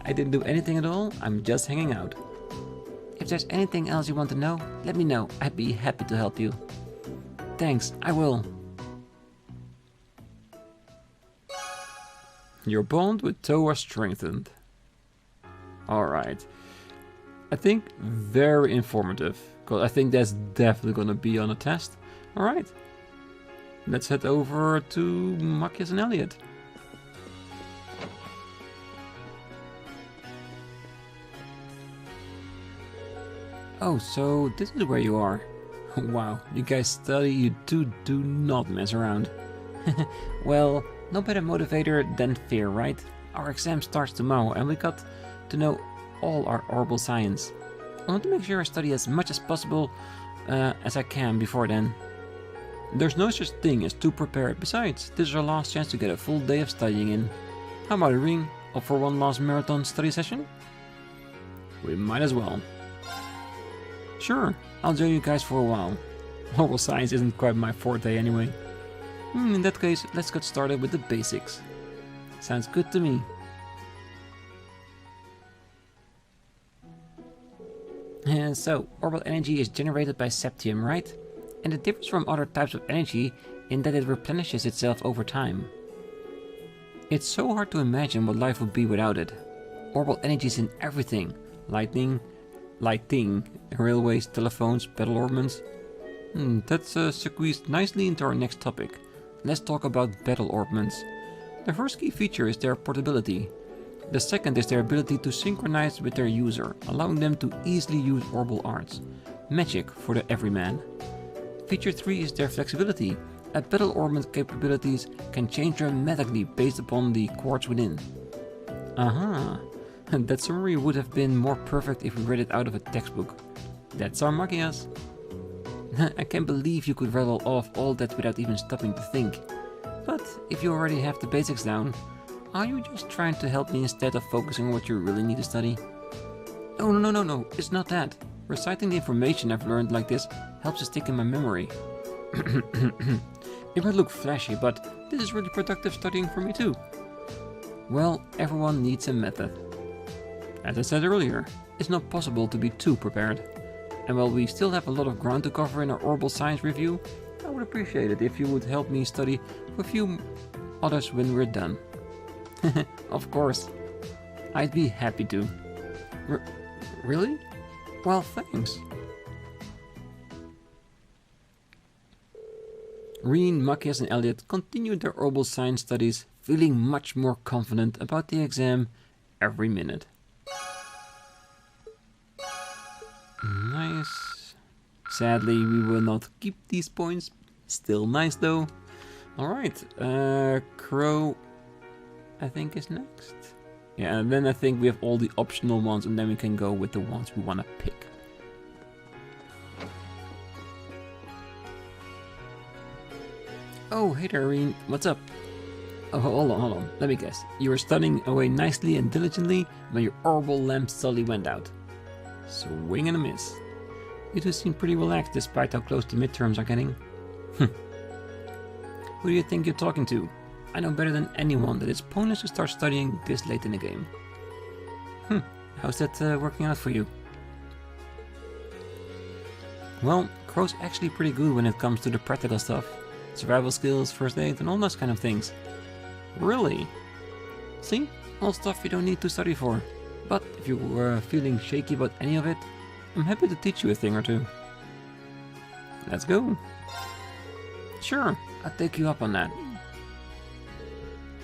I didn't do anything at all, I'm just hanging out. If there's anything else you want to know, let me know. I'd be happy to help you. Thanks, I will. Your bond with Thors strengthened. Alright. I think very informative, because I think that's definitely gonna be on a test. Alright. Let's head over to Machias and Elliot. Oh, so this is where you are. Wow, you guys study, you do not mess around. Well, no better motivator than fear, right? Our exam starts tomorrow and we got to know all our orbital science. I want to make sure I study as much as possible as I can before then. There's no such thing as too prepared. Besides, this is our last chance to get a full day of studying in. How about it, Rean? Up for one last marathon study session? We might as well. Sure, I'll join you guys for a while. Orbital science isn't quite my forte anyway. In that case, let's get started with the basics. Sounds good to me. So, orbital energy is generated by septium, right? And it differs from other types of energy in that it replenishes itself over time. It's so hard to imagine what life would be without it. Orbital energy is in everything. Lighting, railways, telephones, battle orbments. That's squeezed nicely into our next topic. Let's talk about battle orbments. The first key feature is their portability. The second is their ability to synchronize with their user, allowing them to easily use orbital arts. Magic for the everyman. Feature 3 is their flexibility. A battle orbment's capabilities can change dramatically based upon the quartz within. Aha! That summary would have been more perfect if we read it out of a textbook. That's our Machias. I can't believe you could rattle off all that without even stopping to think. But if you already have the basics down, are you just trying to help me instead of focusing on what you really need to study? Oh no, it's not that. Reciting the information I've learned like this helps it stick in my memory. It might look flashy, but this is really productive studying for me too. Well, everyone needs a method. As I said earlier, it's not possible to be too prepared. And while we still have a lot of ground to cover in our orbital science review, I would appreciate it if you would help me study for a few others when we're done. Of course. I'd be happy to. Really? Well, thanks. Rean, Machias and Elliot continued their orbital science studies, feeling much more confident about the exam every minute. Nice. Sadly, we will not keep these points. Still nice though. Alright, Crow, I think is next. Yeah, and then I think we have all the optional ones and then we can go with the ones we want to pick. Oh, hey there, Rean. What's up? Oh, hold on. Let me guess. You were studying away nicely and diligently when your orbital lamp suddenly went out. Swing and a miss. You two seem pretty relaxed despite how close the midterms are getting. Who do you think you're talking to? I know better than anyone that it's pointless to start studying this late in the game. How's that working out for you? Well, Crow's actually pretty good when it comes to the practical stuff. Survival skills, first aid, and all those kind of things. Really? See? All stuff you don't need to study for. But if you were feeling shaky about any of it, I'm happy to teach you a thing or two. Let's go. Sure, I'll take you up on that.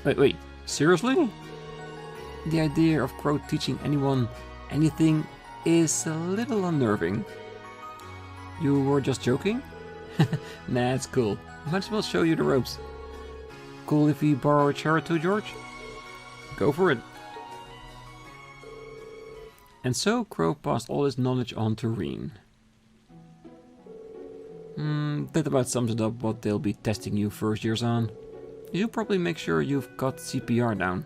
Wait, seriously? The idea of Crow teaching anyone anything is a little unnerving. You were just joking? Nah, it's cool. Might as well show you the ropes. Cool if we borrow a chair too, George? Go for it. And so Crow passed all his knowledge on to Rean. That about sums it up what they'll be testing you first years on. You should probably make sure you've got CPR down.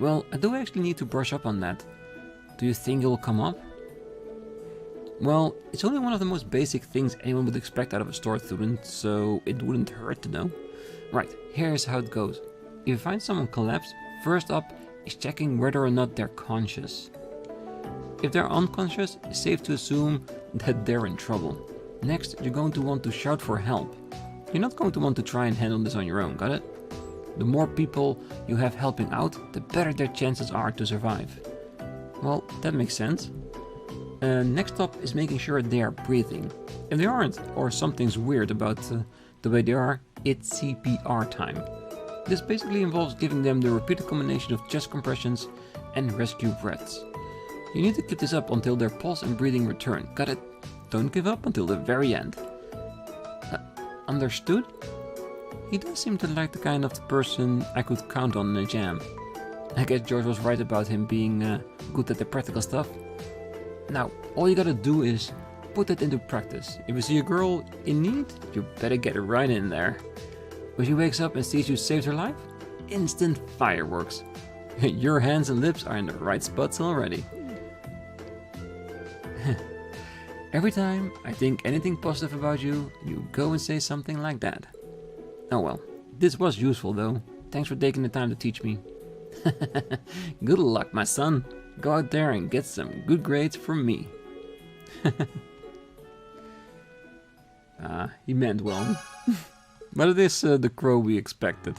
Well, I do actually need to brush up on that. Do you think it'll come up? Well, it's only one of the most basic things anyone would expect out of a store student, so it wouldn't hurt to know. Right, here's how it goes. If you find someone collapsed, first up is checking whether or not they're conscious. If they're unconscious, it's safe to assume that they're in trouble. Next, you're going to want to shout for help. You're not going to want to try and handle this on your own, got it? The more people you have helping out, the better their chances are to survive. Well, that makes sense. Next up is making sure they are breathing. If they aren't, or something's weird about the way they are, it's CPR time. This basically involves giving them the repeated combination of chest compressions and rescue breaths. You need to keep this up until their pulse and breathing return. Got it? Don't give up until the very end. Understood? He does seem to like the kind of person I could count on in a jam. I guess George was right about him being good at the practical stuff. Now, all you gotta do is put it into practice. If you see a girl in need, you better get it right in there. When she wakes up and sees you saved her life, instant fireworks. Your hands and lips are in the right spots already. Every time I think anything positive about you, you go and say something like that. Oh well, this was useful though. Thanks for taking the time to teach me. Good luck, my son. Go out there and get some good grades from me. He meant well. But it is the Crow we expected.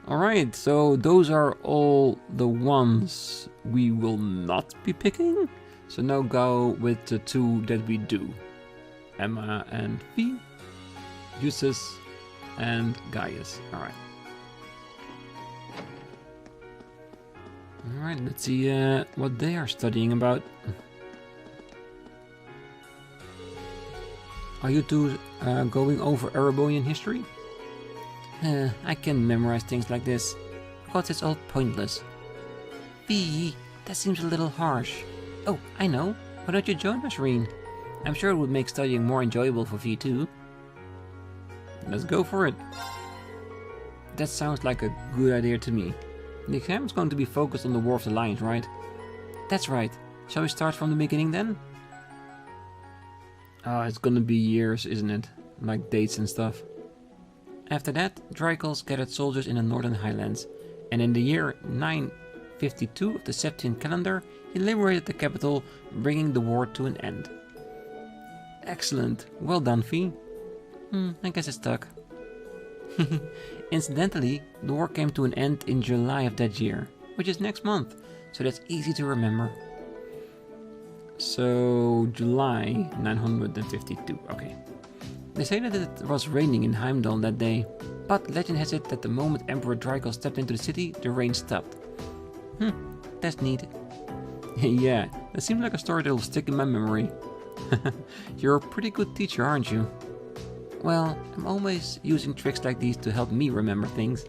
Alright, so those are all the ones we will not be picking. So now go with the two that we do. Emma and V, Eustace and Gaius. Alright. Alright, let's see what they are studying about. Are you two going over Erebonian history? I can memorize things like this. But it's all pointless. V, that seems a little harsh. Oh, I know. Why don't you join us, Rean? I'm sure it would make studying more enjoyable for V too. Let's go for it. That sounds like a good idea to me. The exam is going to be focused on the War of the Lions, right? That's right. Shall we start from the beginning then? It's gonna be years, isn't it? Like dates and stuff. After that, Drycles gathered soldiers in the northern highlands, and in the year 952 of the Septian calendar, he liberated the capital, bringing the war to an end. Excellent. Well done, Fee. I guess it stuck. Incidentally, the war came to an end in July of that year, which is next month, so that's easy to remember. So, July 952, okay. They say that it was raining in Heimdall that day, but legend has it that the moment Emperor Drycles stepped into the city, the rain stopped. That's neat. Yeah, that seems like a story that'll stick in my memory. You're a pretty good teacher, aren't you? Well, I'm always using tricks like these to help me remember things.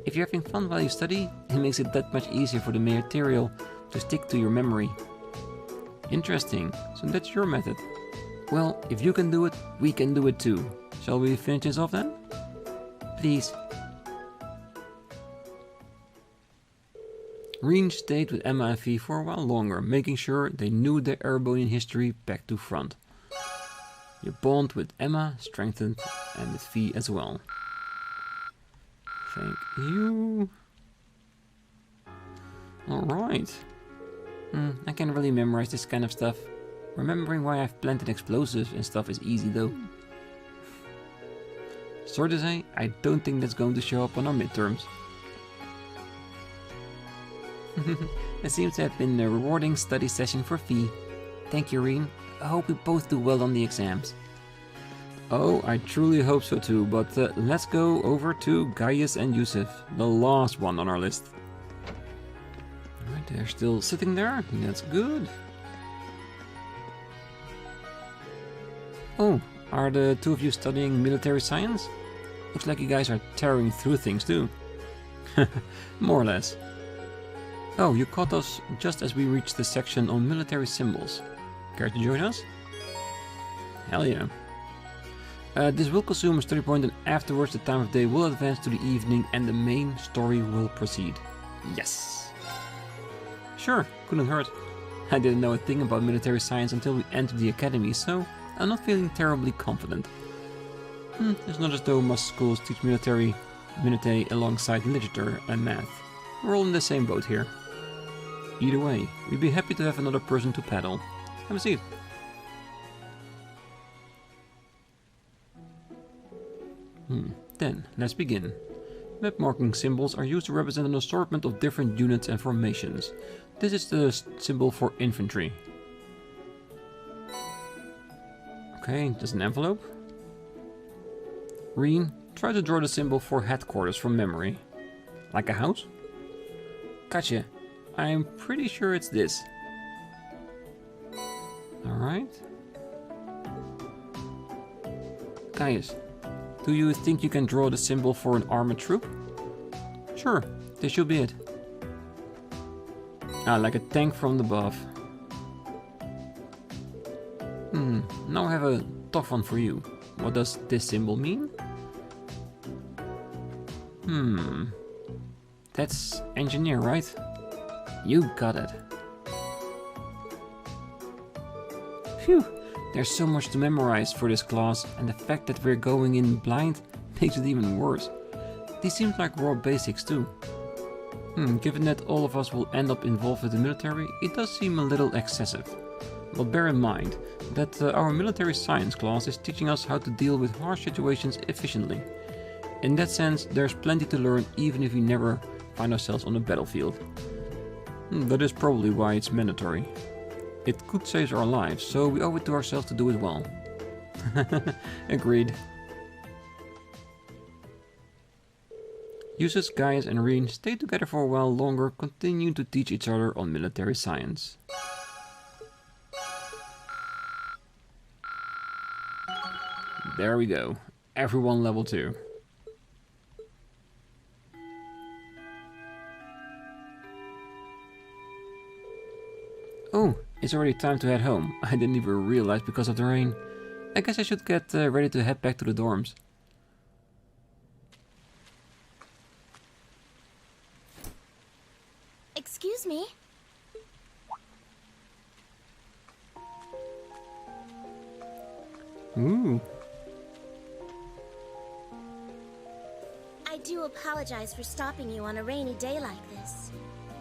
If you're having fun while you study, it makes it that much easier for the material to stick to your memory. Interesting, so that's your method. Well, if you can do it, we can do it too. Shall we finish this off then? Please. Rean stayed with Emma and Fee for a while longer, making sure they knew their Erebonian history back to front. Your bond with Emma strengthened, and with Fee as well. Thank you. Alright. I can't really memorize this kind of stuff. Remembering why I've planted explosives and stuff is easy though. Sorry to say, I don't think that's going to show up on our midterms. It seems to have been a rewarding study session for Fee. Thank you, Rean. I hope we both do well on the exams. Oh, I truly hope so too, but let's go over to Gaius and Yusuf, the last one on our list. Alright, they're still sitting there. That's good. Oh, are the two of you studying military science? Looks like you guys are tearing through things too. More or less. Oh, you caught us just as we reached the section on military symbols. Care to join us? Hell yeah. This will consume a study point, and afterwards the time of day will advance to the evening and the main story will proceed. Yes! Sure, couldn't hurt. I didn't know a thing about military science until we entered the academy, so I'm not feeling terribly confident. It's not as though most schools teach military alongside literature and math. We're all in the same boat here. Either way, we'd be happy to have another person to paddle. Have a seat. Then, let's begin. Map marking symbols are used to represent an assortment of different units and formations. This is the symbol for infantry. Okay, there's an envelope. Rean, try to draw the symbol for headquarters from memory. Like a house? Gotcha. I'm pretty sure it's this. Alright. Gaius, do you think you can draw the symbol for an armored troop? Sure, this should be it. Ah, like a tank from above. Now I have a tough one for you. What does this symbol mean? That's engineer, right? You got it. Phew, there's so much to memorize for this class, and the fact that we're going in blind makes it even worse. These seem like raw basics too. Given that all of us will end up involved with the military, it does seem a little excessive. But bear in mind that our military science class is teaching us how to deal with harsh situations efficiently. In that sense, there's plenty to learn even if we never find ourselves on the battlefield. That is probably why it's mandatory. It could save our lives, so we owe it to ourselves to do it well. Agreed. Yusuf, Gaius and Rean stayed together for a while longer, continuing to teach each other on military science. There we go. Everyone level 2. Oh, it's already time to head home. I didn't even realize because of the rain. I guess I should get ready to head back to the dorms. Excuse me? Ooh. I do apologize for stopping you on a rainy day like this.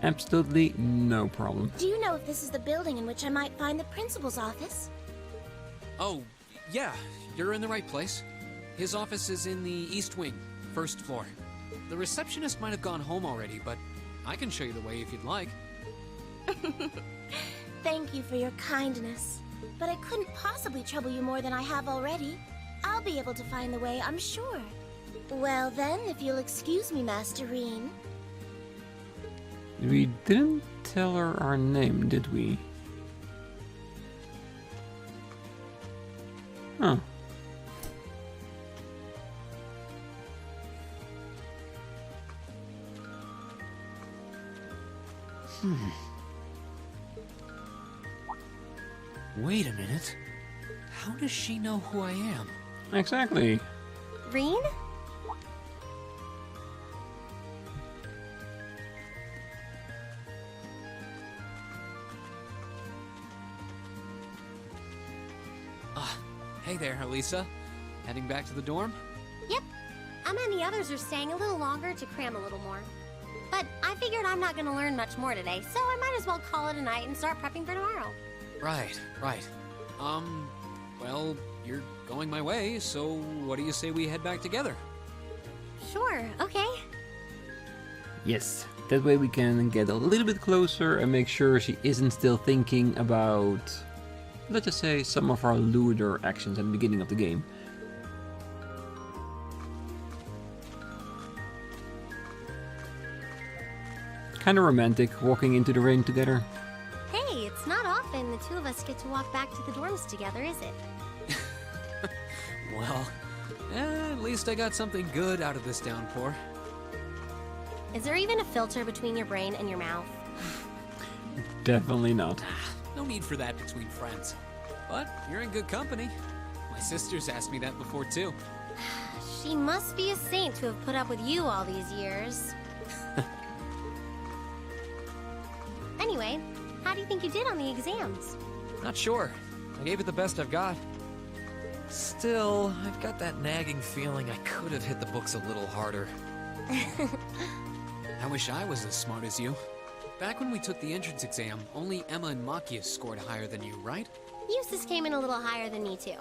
Absolutely no problem. Do you know if this is the building in which I might find the principal's office? Oh, yeah, you're in the right place. His office is in the East Wing, first floor. The receptionist might have gone home already, but I can show you the way if you'd like. Thank you for your kindness. But I couldn't possibly trouble you more than I have already. I'll be able to find the way, I'm sure. Well then, if you'll excuse me, Master Rean. We didn't tell her our name, did we? Huh. Wait a minute. How does she know who I am? Exactly. Rean? Hey there, Elisa. Heading back to the dorm? Yep. Emma and the others are staying a little longer to cram a little more. But I figured I'm not going to learn much more today, so I might as well call it a night and start prepping for tomorrow. Right. Well, you're going my way, so what do you say we head back together? Sure, okay. Yes, that way we can get a little bit closer and make sure she isn't still thinking about, let's just say, some of our lewder actions at the beginning of the game. Kind of romantic, walking into the rain together. Hey, it's not often the two of us get to walk back to the dorms together, is it? Well, at least I got something good out of this downpour. Is there even a filter between your brain and your mouth? Definitely not. No need for that between friends. But you're in good company. My sister's asked me that before, too. She must be a saint to have put up with you all these years. Anyway, how do you think you did on the exams? Not sure. I gave it the best I've got. Still, I've got that nagging feeling I could have hit the books a little harder. I wish I was as smart as you. Back when we took the entrance exam, only Emma and Machias scored higher than you, right? Eustace came in a little higher than me, too.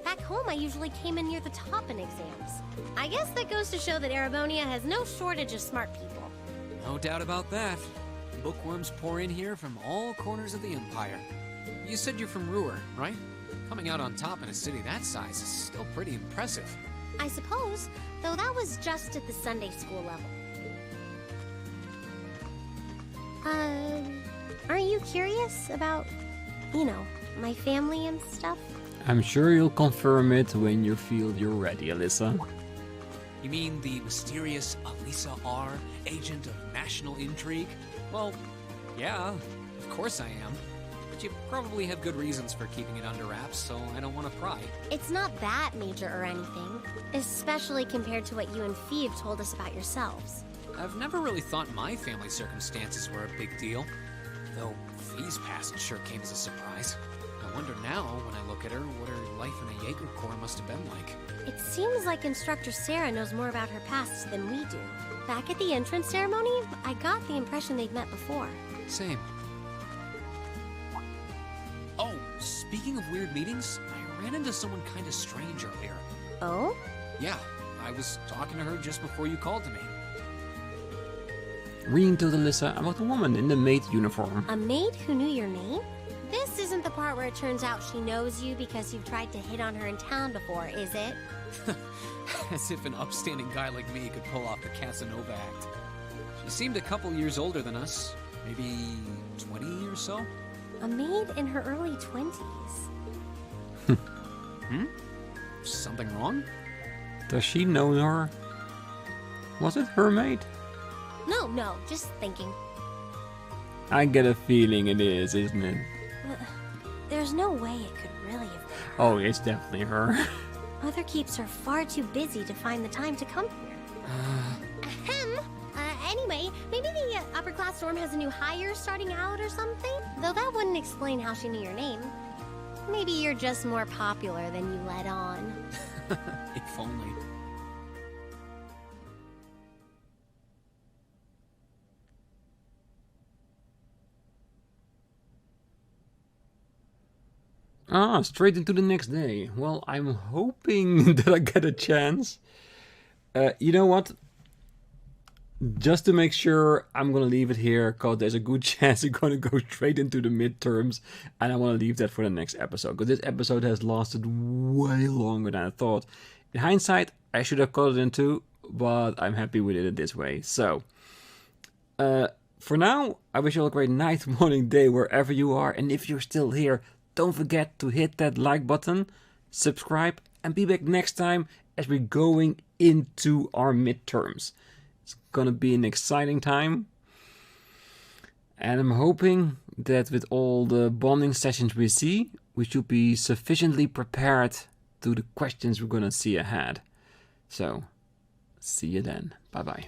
Back home, I usually came in near the top in exams. I guess that goes to show that Erebonia has no shortage of smart people. No doubt about that. Bookworms pour in here from all corners of the Empire. You said you're from Ruhr, right? Coming out on top in a city that size is still pretty impressive. I suppose, though that was just at the Sunday school level. Aren't you curious about, my family and stuff? I'm sure you'll confirm it when you feel you're ready, Alyssa. You mean the mysterious Elisa R., agent of national intrigue? Well, yeah, of course I am. But you probably have good reasons for keeping it under wraps, so I don't want to pry. It's not that major or anything, especially compared to what you and Phoebe told us about yourselves. I've never really thought my family circumstances were a big deal, though Phoebe's past sure came as a surprise. I wonder now, when I look at her, what her life in the Jaeger Corps must have been like. It seems like Instructor Sarah knows more about her past than we do. Back at the entrance ceremony, I got the impression they'd met before. Same. Oh, speaking of weird meetings, I ran into someone kind of strange earlier. Oh? Yeah, I was talking to her just before you called to me. Rean told Alyssa about a woman in the maid uniform. A maid who knew your name? This isn't the part where it turns out she knows you because you've tried to hit on her in town before, is it? As if an upstanding guy like me could pull off the Casanova act. She seemed a couple years older than us, maybe 20 or so. A maid in her early 20s. Something wrong? Does she know her? Was it her maid? No, just thinking. I get a feeling it is, isn't it? There's no way it could really have been her. Oh, it's definitely her. Mother keeps her far too busy to find the time to come here. Ahem. Anyway, maybe the upper class dorm has a new hire starting out or something? Though that wouldn't explain how she knew your name. Maybe you're just more popular than you let on. If only. Straight into the next day. Well, I'm hoping that I get a chance. You know what? Just to make sure, I'm gonna leave it here, because there's a good chance it's gonna go straight into the midterms, and I want to leave that for the next episode, because this episode has lasted way longer than I thought. In hindsight, I should have cut it in two, but I'm happy we did it this way. So, for now, I wish you all a great night, morning, day, wherever you are, and if you're still here, don't forget to hit that like button, subscribe, and be back next time as we're going into our midterms. It's gonna be an exciting time. And I'm hoping that with all the bonding sessions we see, we should be sufficiently prepared to the questions we're gonna see ahead. So, see you then. Bye-bye.